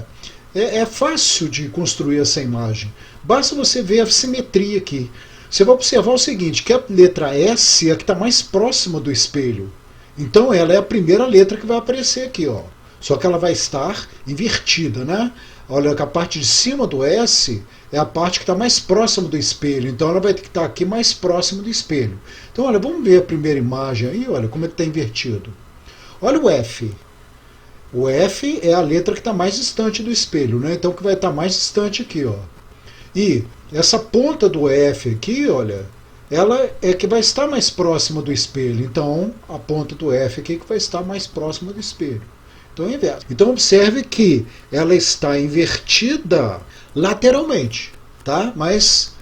é fácil de construir essa imagem. Basta você ver a simetria aqui. Você vai observar o seguinte, que a letra S é a que está mais próxima do espelho. Então ela é a primeira letra que vai aparecer aqui, ó. Só que ela vai estar invertida, né? Olha que a parte de cima do S é a parte que está mais próxima do espelho. Então ela vai ter que estar aqui mais próxima do espelho. Então olha, vamos ver a primeira imagem aí, olha como é que está invertido. Olha o F. O F é a letra que está mais distante do espelho, né? Então que vai estar mais distante aqui, ó. E essa ponta do F aqui, olha, ela é que vai estar mais próxima do espelho. Então a ponta do F aqui que vai estar mais próxima do espelho. Então é inverso. Então observe que ela está invertida lateralmente, tá? Mas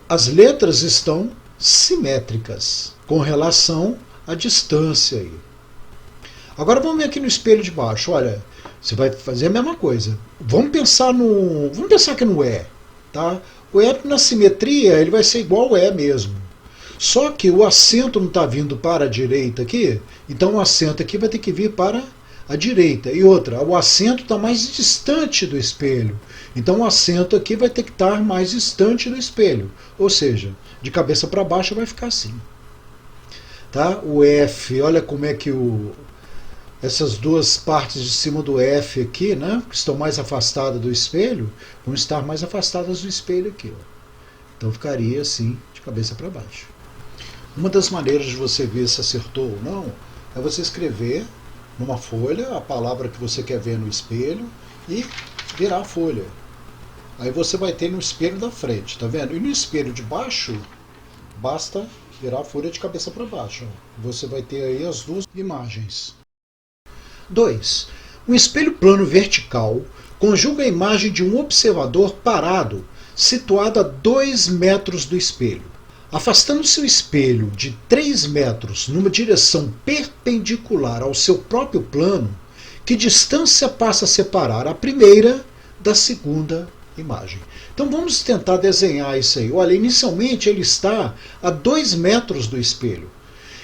as letras estão simétricas com relação à distância aí. Agora vamos ver aqui no espelho de baixo. Olha, você vai fazer a mesma coisa. Vamos pensar aqui no E, tá? O E na simetria ele vai ser igual ao E mesmo. Só que o acento não está vindo para a direita aqui, então o acento aqui vai ter que vir para a direita. E outra, o acento está mais distante do espelho. Então o acento aqui vai ter que estar mais distante do espelho. Ou seja, de cabeça para baixo vai ficar assim. Tá? O F, olha como é que essas duas partes de cima do F aqui, né, que estão mais afastadas do espelho, vão estar mais afastadas do espelho aqui. Ó. Então ficaria assim, de cabeça para baixo. Uma das maneiras de você ver se acertou ou não é você escrever numa folha a palavra que você quer ver no espelho e virar a folha. Aí você vai ter no espelho da frente, tá vendo? E no espelho de baixo, basta virar a folha de cabeça para baixo. Você vai ter aí as duas imagens. 2. Um espelho plano vertical conjuga a imagem de um observador parado, situado a 2 metros do espelho. Afastando-se o espelho de 3 metros numa direção perpendicular ao seu próprio plano, que distância passa a separar a primeira da segunda imagem? Então vamos tentar desenhar isso aí. Olha, inicialmente ele está a 2 metros do espelho.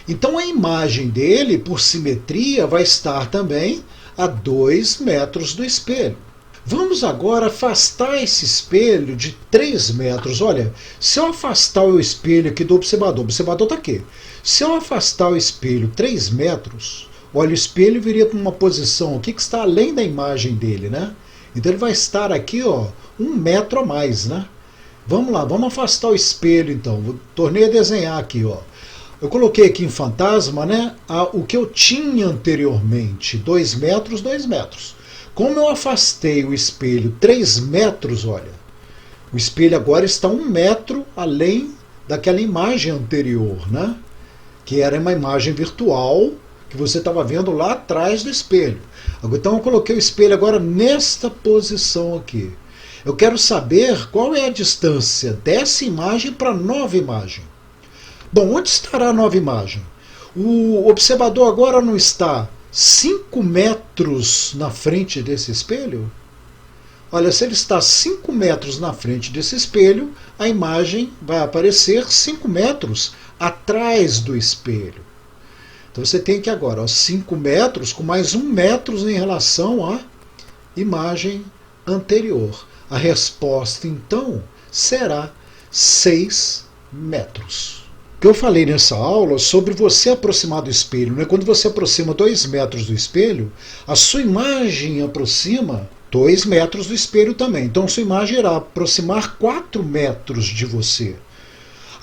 Então a imagem dele, por simetria, vai estar também a 2 metros do espelho. Vamos agora afastar esse espelho de 3 metros. Olha, se eu afastar o espelho aqui do observador, o observador está aqui. Se eu afastar o espelho 3 metros, olha, o espelho viria para uma posição aqui que está além da imagem dele, né? Então ele vai estar aqui, ó, 1 metro a mais, né? Vamos lá, vamos afastar o espelho então. Tornei a desenhar aqui, ó. Eu coloquei aqui em fantasma, né, o que eu tinha anteriormente, 2 metros, 2 metros. Como eu afastei o espelho 3 metros, olha, O espelho agora está 1 metro além daquela imagem anterior, né? Que era uma imagem virtual que você estava vendo lá atrás do espelho. Então eu coloquei o espelho agora nesta posição aqui. Eu quero saber qual é a distância dessa imagem para a nova imagem. Bom, onde estará a nova imagem? O observador agora não está 5 metros na frente desse espelho? Olha, se ele está 5 metros na frente desse espelho, a imagem vai aparecer 5 metros atrás do espelho. Então você tem que agora 5 metros com mais 1 metro em relação à imagem anterior. A resposta, então, será 6 metros. O que eu falei nessa aula sobre você aproximar do espelho, né? Quando você aproxima 2 metros do espelho, a sua imagem aproxima 2 metros do espelho também. Então sua imagem irá aproximar 4 metros de você.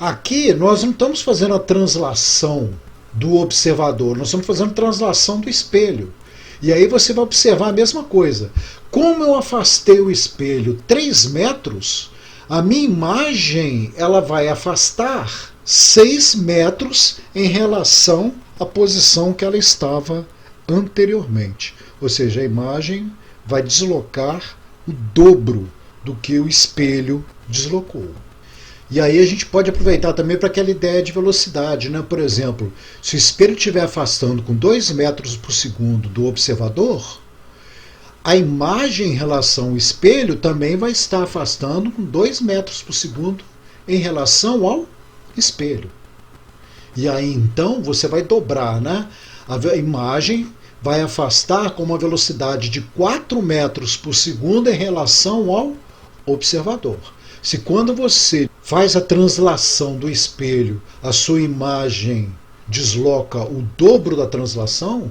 Aqui nós não estamos fazendo a translação do observador, nós estamos fazendo a translação do espelho. E aí você vai observar a mesma coisa. Como eu afastei o espelho 3 metros, a minha imagem ela vai afastar 6 metros em relação à posição que ela estava anteriormente. Ou seja, a imagem vai deslocar o dobro do que o espelho deslocou. E aí a gente pode aproveitar também para aquela ideia de velocidade, né? Por exemplo, se o espelho estiver afastando com 2 metros por segundo do observador, a imagem em relação ao espelho também vai estar afastando com 2 metros por segundo em relação ao espelho. E aí então você vai dobrar, né? A imagem vai afastar com uma velocidade de 4 metros por segundo em relação ao observador. Se quando você faz a translação do espelho, a sua imagem desloca o dobro da translação,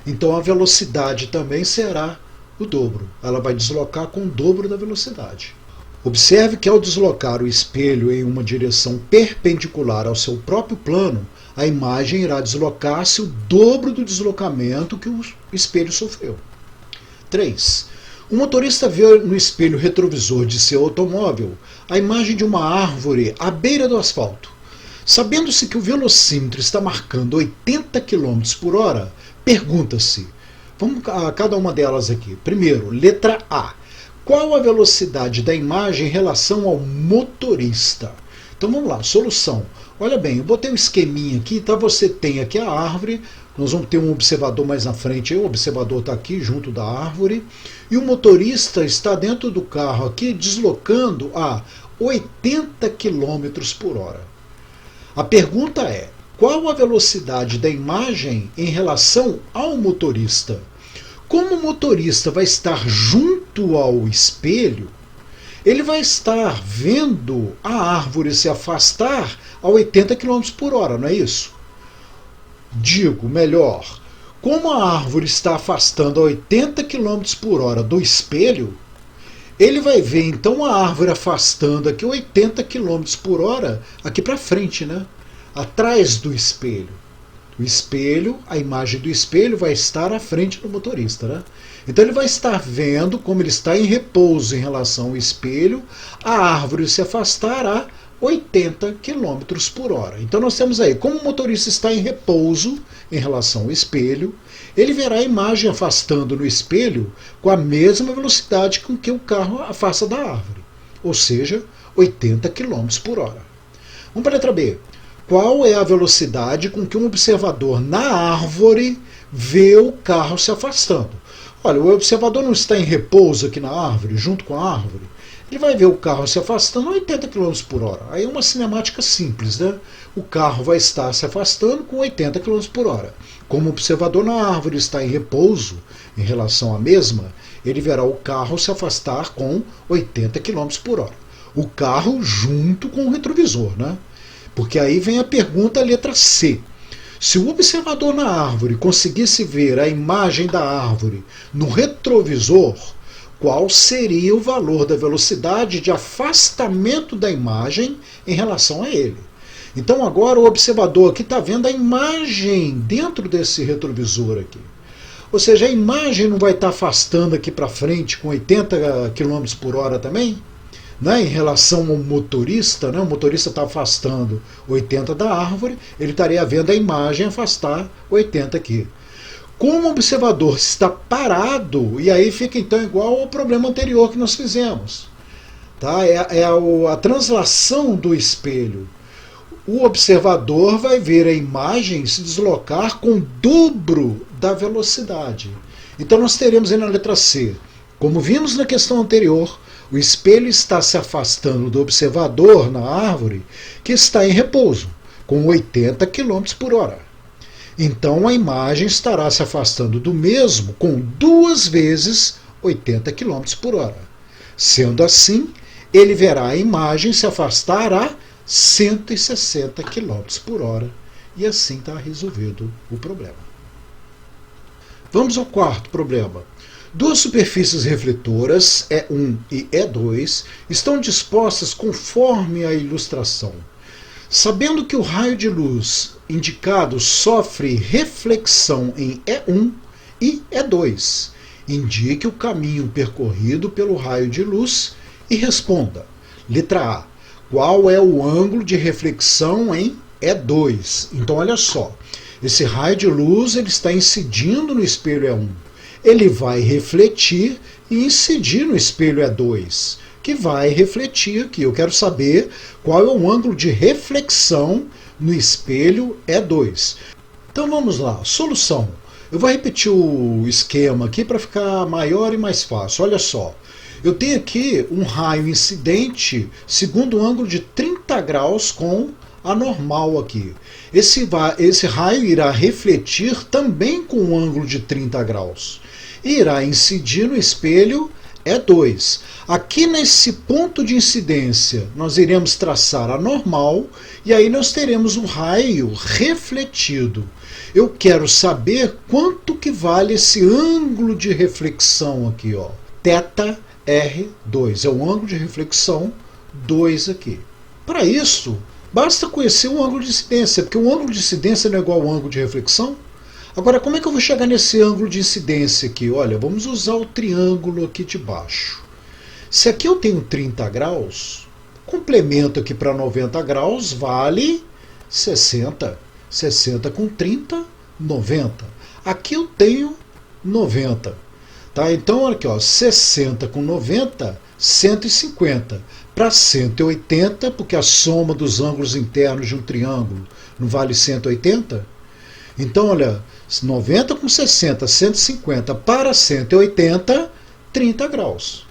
então a velocidade também será o dobro. Ela vai deslocar com o dobro da velocidade. Observe que ao deslocar o espelho em uma direção perpendicular ao seu próprio plano, a imagem irá deslocar-se o dobro do deslocamento que o espelho sofreu. 3. O motorista vê no espelho retrovisor de seu automóvel a imagem de uma árvore à beira do asfalto. Sabendo-se que o velocímetro está marcando 80 km por hora, pergunta-se, vamos a cada uma delas aqui. Primeiro, letra A. Qual a velocidade da imagem em relação ao motorista? Então vamos lá, solução. Olha bem, eu botei um esqueminha aqui, tá? Você tem aqui a árvore, nós vamos ter um observador mais na frente, o observador está aqui junto da árvore, e o motorista está dentro do carro aqui, deslocando a 80 km por hora. A pergunta é, qual a velocidade da imagem em relação ao motorista? Como o motorista vai estar junto ao espelho, ele vai estar vendo a árvore se afastar a 80 km por hora, não é isso? Digo, melhor, como a árvore está afastando a 80 km por hora do espelho, ele vai ver então a árvore afastando aqui 80 km por hora aqui para frente, né? Atrás do espelho. O espelho, a imagem do espelho vai estar à frente do motorista, né? Então ele vai estar vendo como ele está em repouso em relação ao espelho, a árvore se afastar a 80 km por hora. Então nós temos aí, como o motorista está em repouso em relação ao espelho, ele verá a imagem afastando no espelho com a mesma velocidade com que o carro afasta da árvore, ou seja, 80 km por hora. Vamos para a letra B. Qual é a velocidade com que um observador na árvore vê o carro se afastando? Olha, o observador não está em repouso aqui na árvore, junto com a árvore. Ele vai ver o carro se afastando a 80 km por hora. Aí é uma cinemática simples, né? O carro vai estar se afastando com 80 km por hora. Como o observador na árvore está em repouso em relação à mesma, ele verá o carro se afastar com 80 km por hora. O carro junto com o retrovisor, né? Porque aí vem a pergunta, a letra C. Se o observador na árvore conseguisse ver a imagem da árvore no retrovisor, qual seria o valor da velocidade de afastamento da imagem em relação a ele? Então agora o observador aqui está vendo a imagem dentro desse retrovisor aqui. Ou seja, a imagem não vai estar afastando aqui para frente com 80 km por hora também? né, em relação ao motorista, né, o motorista está afastando 80 da árvore, ele estaria vendo a imagem afastar 80 aqui. Como o observador está parado, e aí fica então igual ao problema anterior que nós fizemos. Tá? A translação do espelho. O observador vai ver a imagem se deslocar com o dobro da velocidade. Então nós teremos aí na letra C, como vimos na questão anterior, o espelho está se afastando do observador na árvore que está em repouso, com 80 km por hora. Então a imagem estará se afastando do mesmo com 2 vezes 80 km por hora. Sendo assim, ele verá a imagem se afastar a 160 km por hora. E assim está resolvido o problema. Vamos ao quarto problema. Duas superfícies refletoras, E1 e E2, estão dispostas conforme a ilustração. Sabendo que o raio de luz indicado sofre reflexão em E1 e E2, indique o caminho percorrido pelo raio de luz e responda. Letra A. Qual é o ângulo de reflexão em E2? Então, olha só. Esse raio de luz ele está incidindo no espelho E1. Ele vai refletir e incidir no espelho E2, que vai refletir aqui. Eu quero saber qual é o ângulo de reflexão no espelho E2. Então vamos lá, solução. Eu vou repetir o esquema aqui para ficar maior e mais fácil. Olha só, eu tenho aqui um raio incidente segundo o ângulo de 30 graus com a normal aqui. Esse raio irá refletir também com um ângulo de 30 graus. E irá incidir no espelho E2. Aqui nesse ponto de incidência, nós iremos traçar a normal e aí nós teremos um raio refletido. Eu quero saber quanto que vale esse ângulo de reflexão aqui, ó. Θ R2, é o ângulo de reflexão 2 aqui. Para isso, basta conhecer o ângulo de incidência, porque o ângulo de incidência não é igual ao ângulo de reflexão. Agora, como é que eu vou chegar nesse ângulo de incidência aqui? Olha, vamos usar o triângulo aqui de baixo. Se aqui eu tenho 30 graus, complemento aqui para 90 graus, vale 60. 60 com 30, 90. Aqui eu tenho 90. Tá? Então, olha aqui, ó, 60 com 90, 150. Para 180, porque a soma dos ângulos internos de um triângulo não vale 180? Então, olha, 90 com 60, 150. Para 180, 30 graus.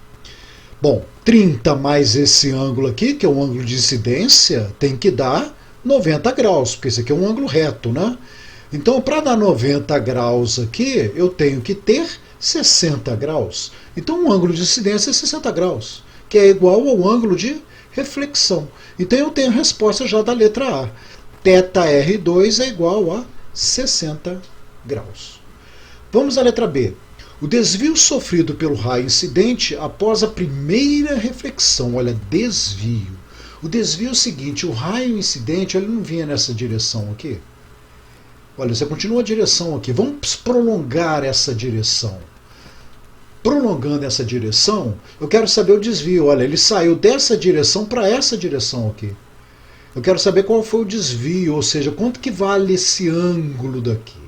Bom, 30 mais esse ângulo aqui, que é o ângulo de incidência, tem que dar 90 graus, porque esse aqui é um ângulo reto, né? Então, para dar 90 graus aqui, eu tenho que ter 60 graus. Então, o ângulo de incidência é 60 graus, que é igual ao ângulo de reflexão. Então, eu tenho a resposta já da letra A. θr2 é igual a 60 graus. Vamos à letra B. O desvio sofrido pelo raio incidente após a primeira reflexão. Olha, desvio. O desvio é o seguinte, o raio incidente ele não vinha nessa direção aqui. Olha, você continua a direção aqui. Vamos prolongar essa direção. Prolongando essa direção, eu quero saber o desvio. Olha, ele saiu dessa direção para essa direção aqui. Eu quero saber qual foi o desvio, ou seja, quanto que vale esse ângulo daqui.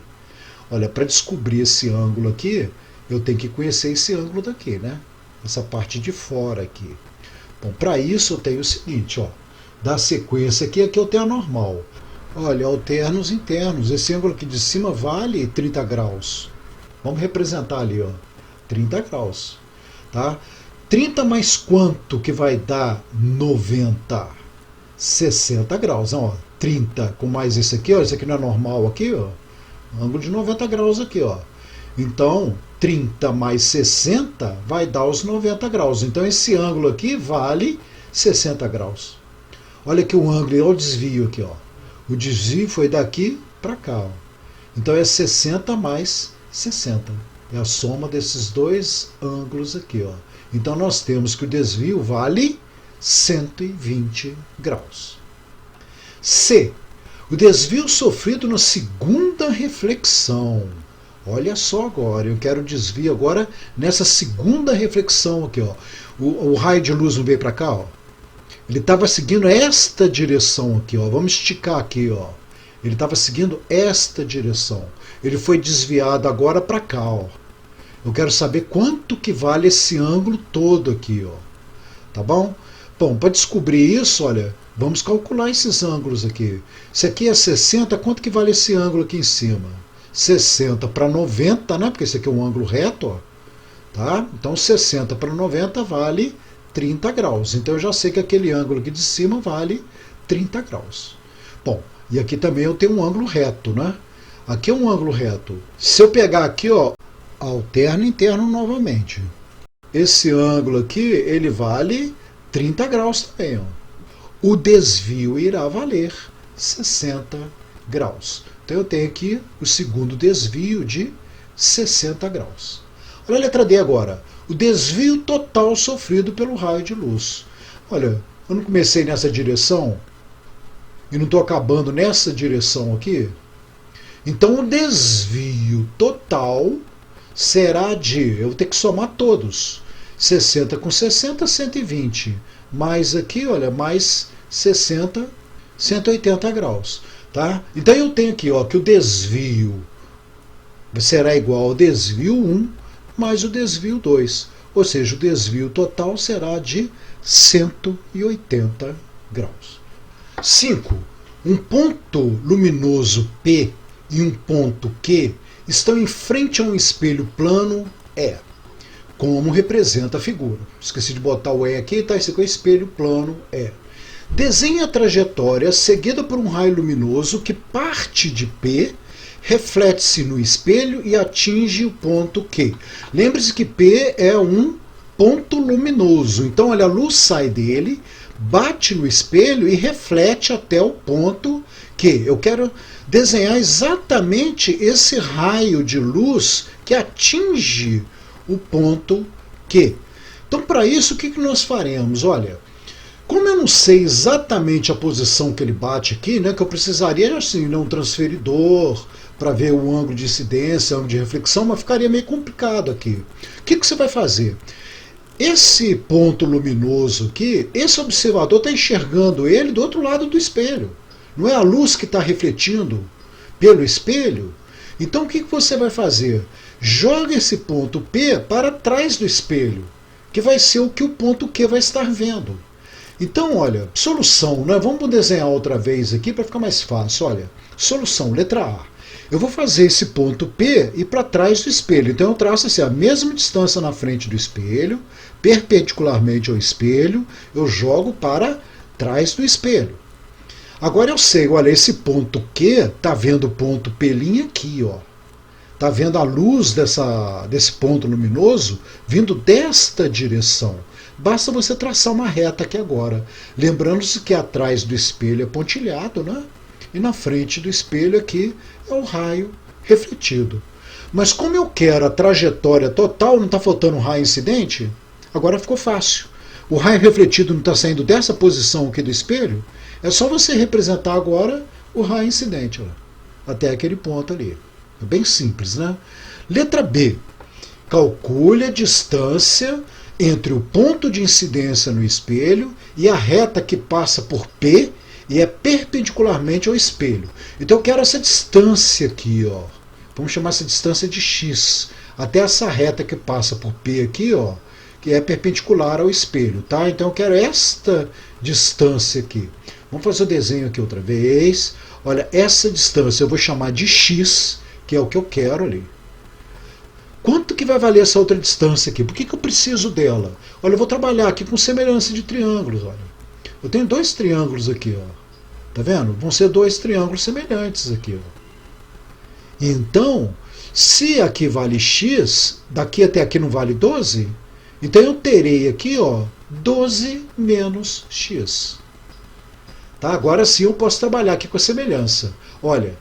Olha, para descobrir esse ângulo aqui, eu tenho que conhecer esse ângulo daqui, né? Essa parte de fora aqui. Bom, para isso eu tenho o seguinte, ó. Da sequência aqui eu tenho a normal. Olha, alternos internos. Esse ângulo aqui de cima vale 30 graus. Vamos representar ali, ó. 30 graus. Tá? 30 mais quanto que vai dar 90? 60 graus. Ó. 30 com mais esse aqui, ó. Esse aqui não é normal aqui, ó. Ângulo de 90 graus aqui, ó. Então, 30 mais 60 vai dar os 90 graus. Então, esse ângulo aqui vale 60 graus. Olha aqui o ângulo, olha o desvio aqui, ó. O desvio foi daqui para cá, ó. Então, é 60 mais 60. É a soma desses dois ângulos aqui, ó. Então, nós temos que o desvio vale 120 graus. C. O desvio sofrido na segunda reflexão. Olha só agora, eu quero desvio agora nessa segunda reflexão aqui, ó. O raio de luz não veio para cá, ó. Ele estava seguindo esta direção aqui, ó. Vamos esticar aqui, ó. Ele estava seguindo esta direção. Ele foi desviado agora para cá, ó. Eu quero saber quanto que vale esse ângulo todo aqui, ó. Tá bom? Bom, para descobrir isso, olha, vamos calcular esses ângulos aqui. Esse aqui é 60, quanto que vale esse ângulo aqui em cima? 60 para 90, né? Porque esse aqui é um ângulo reto, ó. Tá? Então 60 para 90 vale 30 graus. Então eu já sei que aquele ângulo aqui de cima vale 30 graus. Bom, e aqui também eu tenho um ângulo reto, né? Aqui é um ângulo reto. Se eu pegar aqui, ó, alterno interno novamente. Esse ângulo aqui, ele vale 30 graus também, ó. O desvio irá valer 60 graus. Então eu tenho aqui o segundo desvio de 60 graus. Olha a letra D agora. O desvio total sofrido pelo raio de luz. Olha, eu não comecei nessa direção e não estou acabando nessa direção aqui. Então o desvio total será de, eu vou ter que somar todos. 60 com 60, 120. Mais aqui, olha, mais 60, 180 graus. Tá? Então eu tenho aqui, ó, que o desvio será igual ao desvio 1 mais o desvio 2. Ou seja, o desvio total será de 180 graus. 5. Um ponto luminoso P e um ponto Q estão em frente a um espelho plano E. Como representa a figura? Esqueci de botar o E aqui, tá? Esse aqui é o espelho plano E. Desenhe a trajetória seguida por um raio luminoso que parte de P, reflete-se no espelho e atinge o ponto Q. Lembre-se que P é um ponto luminoso. Então, olha, a luz sai dele, bate no espelho e reflete até o ponto Q. Eu quero desenhar exatamente esse raio de luz que atinge o ponto Q. Então, para isso, o que nós faremos? Olha, como eu não sei exatamente a posição que ele bate aqui, né, que eu precisaria assim, um transferidor para ver o ângulo de incidência, ângulo de reflexão, mas ficaria meio complicado aqui. O que você vai fazer? Esse ponto luminoso aqui, esse observador está enxergando ele do outro lado do espelho. Não é a luz que está refletindo pelo espelho? Então o que você vai fazer? Joga esse ponto P para trás do espelho, que vai ser o que o ponto Q vai estar vendo. Então, olha, solução, né? Vamos desenhar outra vez aqui para ficar mais fácil. Olha, solução, letra A. Eu vou fazer esse ponto P e para trás do espelho. Então eu traço assim, a mesma distância na frente do espelho, perpendicularmente ao espelho, eu jogo para trás do espelho. Agora eu sei, olha, esse ponto Q está vendo o ponto P' aqui, ó. Está vendo a luz desse ponto luminoso vindo desta direção. Basta você traçar uma reta aqui agora. Lembrando-se que atrás do espelho é pontilhado, né? E na frente do espelho aqui é o raio refletido. Mas como eu quero a trajetória total, não está faltando um raio incidente? Agora ficou fácil. O raio refletido não está saindo dessa posição aqui do espelho? É só você representar agora o raio incidente, ó, até aquele ponto ali. É bem simples, né? Letra B. Calcule a distância entre o ponto de incidência no espelho e a reta que passa por P e é perpendicularmente ao espelho. Então eu quero essa distância aqui, ó. Vamos chamar essa distância de x, até essa reta que passa por P aqui, ó, que é perpendicular ao espelho, tá? Então eu quero esta distância aqui. Vamos fazer o desenho aqui outra vez. Olha, essa distância eu vou chamar de x, que é o que eu quero ali. Quanto que vai valer essa outra distância aqui? Por que eu preciso dela? Olha, eu vou trabalhar aqui com semelhança de triângulos. Olha. Eu tenho dois triângulos aqui. Ó. Tá vendo? Vão ser dois triângulos semelhantes aqui. Ó. Então, se aqui vale x, daqui até aqui não vale 12, então eu terei aqui, ó, 12 menos x. Tá? Agora sim eu posso trabalhar aqui com a semelhança. Olha,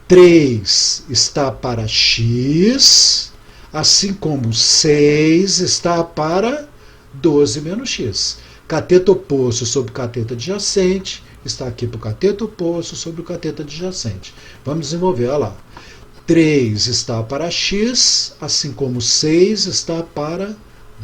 3 está para x, assim como 6 está para 12 menos x. Cateto oposto sobre cateto adjacente está aqui para o cateto oposto sobre o cateto adjacente. Vamos desenvolver, olha lá. 3 está para x, assim como 6 está para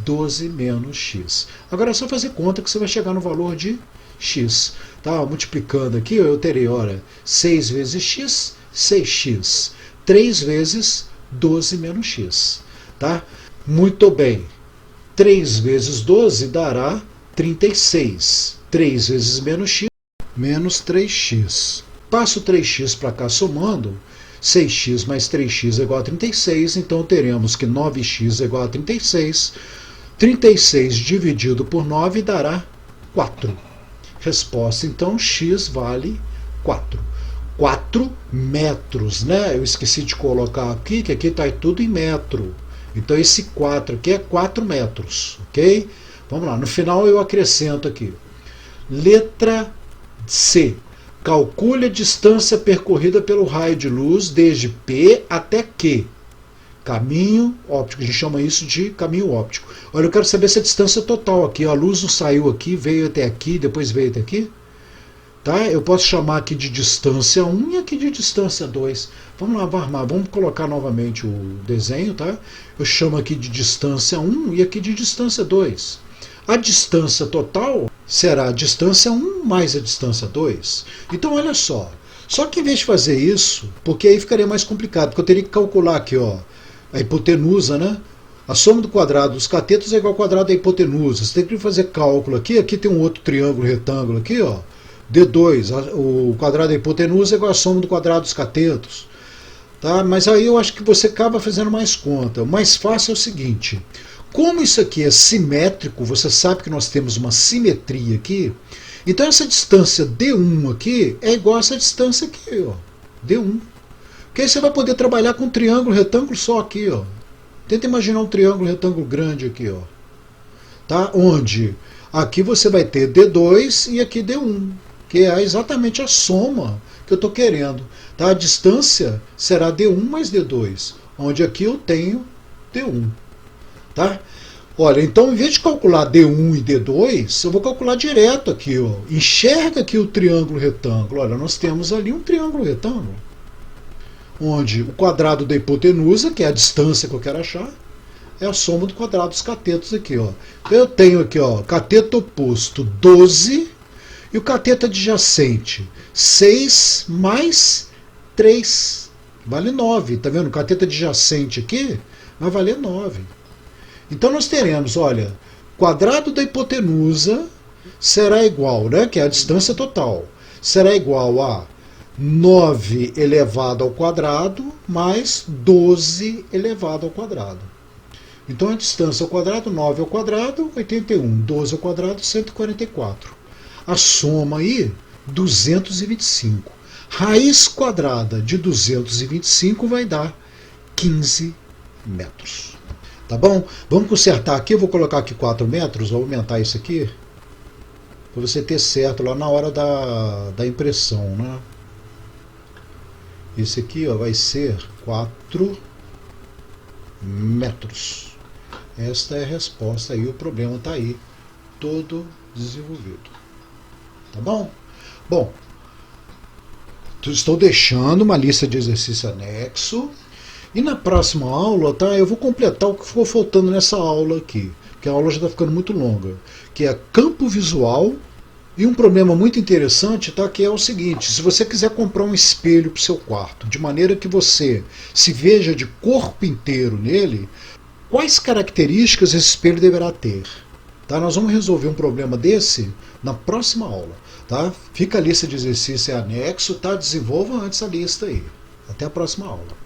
12 menos x. Agora é só fazer conta que você vai chegar no valor de x. Tá? Multiplicando aqui, eu terei, olha, 6 vezes x, 6x. 3 vezes 12 menos x. Tá? Muito bem. 3 vezes 12 dará 36. 3 vezes menos x, menos 3x. Passo 3x para cá somando. 6x mais 3x é igual a 36, então teremos que 9x é igual a 36. 36 dividido por 9 dará 4. Resposta, então, x vale 4. 4 metros, né? Eu esqueci de colocar aqui, que aqui está tudo em metro. Então esse 4 aqui é 4 metros, ok? Vamos lá, no final eu acrescento aqui. Letra C. Calcule a distância percorrida pelo raio de luz desde P até Q. Caminho óptico, a gente chama isso de caminho óptico. Olha, eu quero saber essa distância total aqui. A luz não saiu aqui, veio até aqui, depois veio até aqui. Tá? Eu posso chamar aqui de distância 1 e aqui de distância 2. Vamos lá, vamos colocar novamente o desenho. Tá? Eu chamo aqui de distância 1 e aqui de distância 2. A distância total será a distância 1 mais a distância 2. Então, olha só. Só que em vez de fazer isso, porque aí ficaria mais complicado, porque eu teria que calcular aqui, ó, a hipotenusa, né? A soma do quadrado dos catetos é igual ao quadrado da hipotenusa. Você tem que fazer cálculo aqui. Aqui tem um outro triângulo retângulo aqui, ó. D2, o quadrado da hipotenusa é igual à soma do quadrado dos catetos. Tá? Mas aí eu acho que você acaba fazendo mais conta. O mais fácil é o seguinte. Como isso aqui é simétrico, você sabe que nós temos uma simetria aqui. Então essa distância D1 aqui é igual a essa distância aqui, ó. D1. Porque aí você vai poder trabalhar com um triângulo retângulo só aqui, ó. Tenta imaginar um triângulo retângulo grande aqui, ó. Tá? Onde aqui você vai ter D2 e aqui D1, que é exatamente a soma que eu estou querendo. Tá? A distância será D1 mais D2, onde aqui eu tenho D1. Tá? Olha, então em vez de calcular D1 e D2, eu vou calcular direto aqui. Ó. Enxerga aqui o triângulo retângulo. Olha, nós temos ali um triângulo retângulo, onde o quadrado da hipotenusa, que é a distância que eu quero achar, é a soma do quadrado dos catetos aqui. Ó. Então eu tenho aqui, ó, cateto oposto 12 e o cateto adjacente 6 mais 3, vale 9. Tá vendo? O cateto adjacente aqui vai valer 9. Então nós teremos, olha, quadrado da hipotenusa será igual, né, que é a distância total, será igual a 9 elevado ao quadrado mais 12 elevado ao quadrado. Então a distância ao quadrado, 9 ao quadrado, 81. 12 ao quadrado, 144. A soma aí, 225. Raiz quadrada de 225 vai dar 15 metros. Tá bom? Vamos consertar aqui. Eu vou colocar aqui 4 metros, vou aumentar isso aqui, para você ter certo lá na hora da impressão, né? Esse aqui, ó, vai ser 4 metros. Esta é a resposta aí, o problema está aí, todo desenvolvido. Tá bom? Bom, estou deixando uma lista de exercício anexo. E na próxima aula, tá, eu vou completar o que ficou faltando nessa aula aqui, porque a aula já está ficando muito longa, que é campo visual. E um problema muito interessante, tá, que é o seguinte: se você quiser comprar um espelho para o seu quarto, de maneira que você se veja de corpo inteiro nele, quais características esse espelho deverá ter? Tá? Nós vamos resolver um problema desse na próxima aula. Tá? Fica a lista de exercício em anexo, tá? Desenvolva antes a lista aí. Até a próxima aula.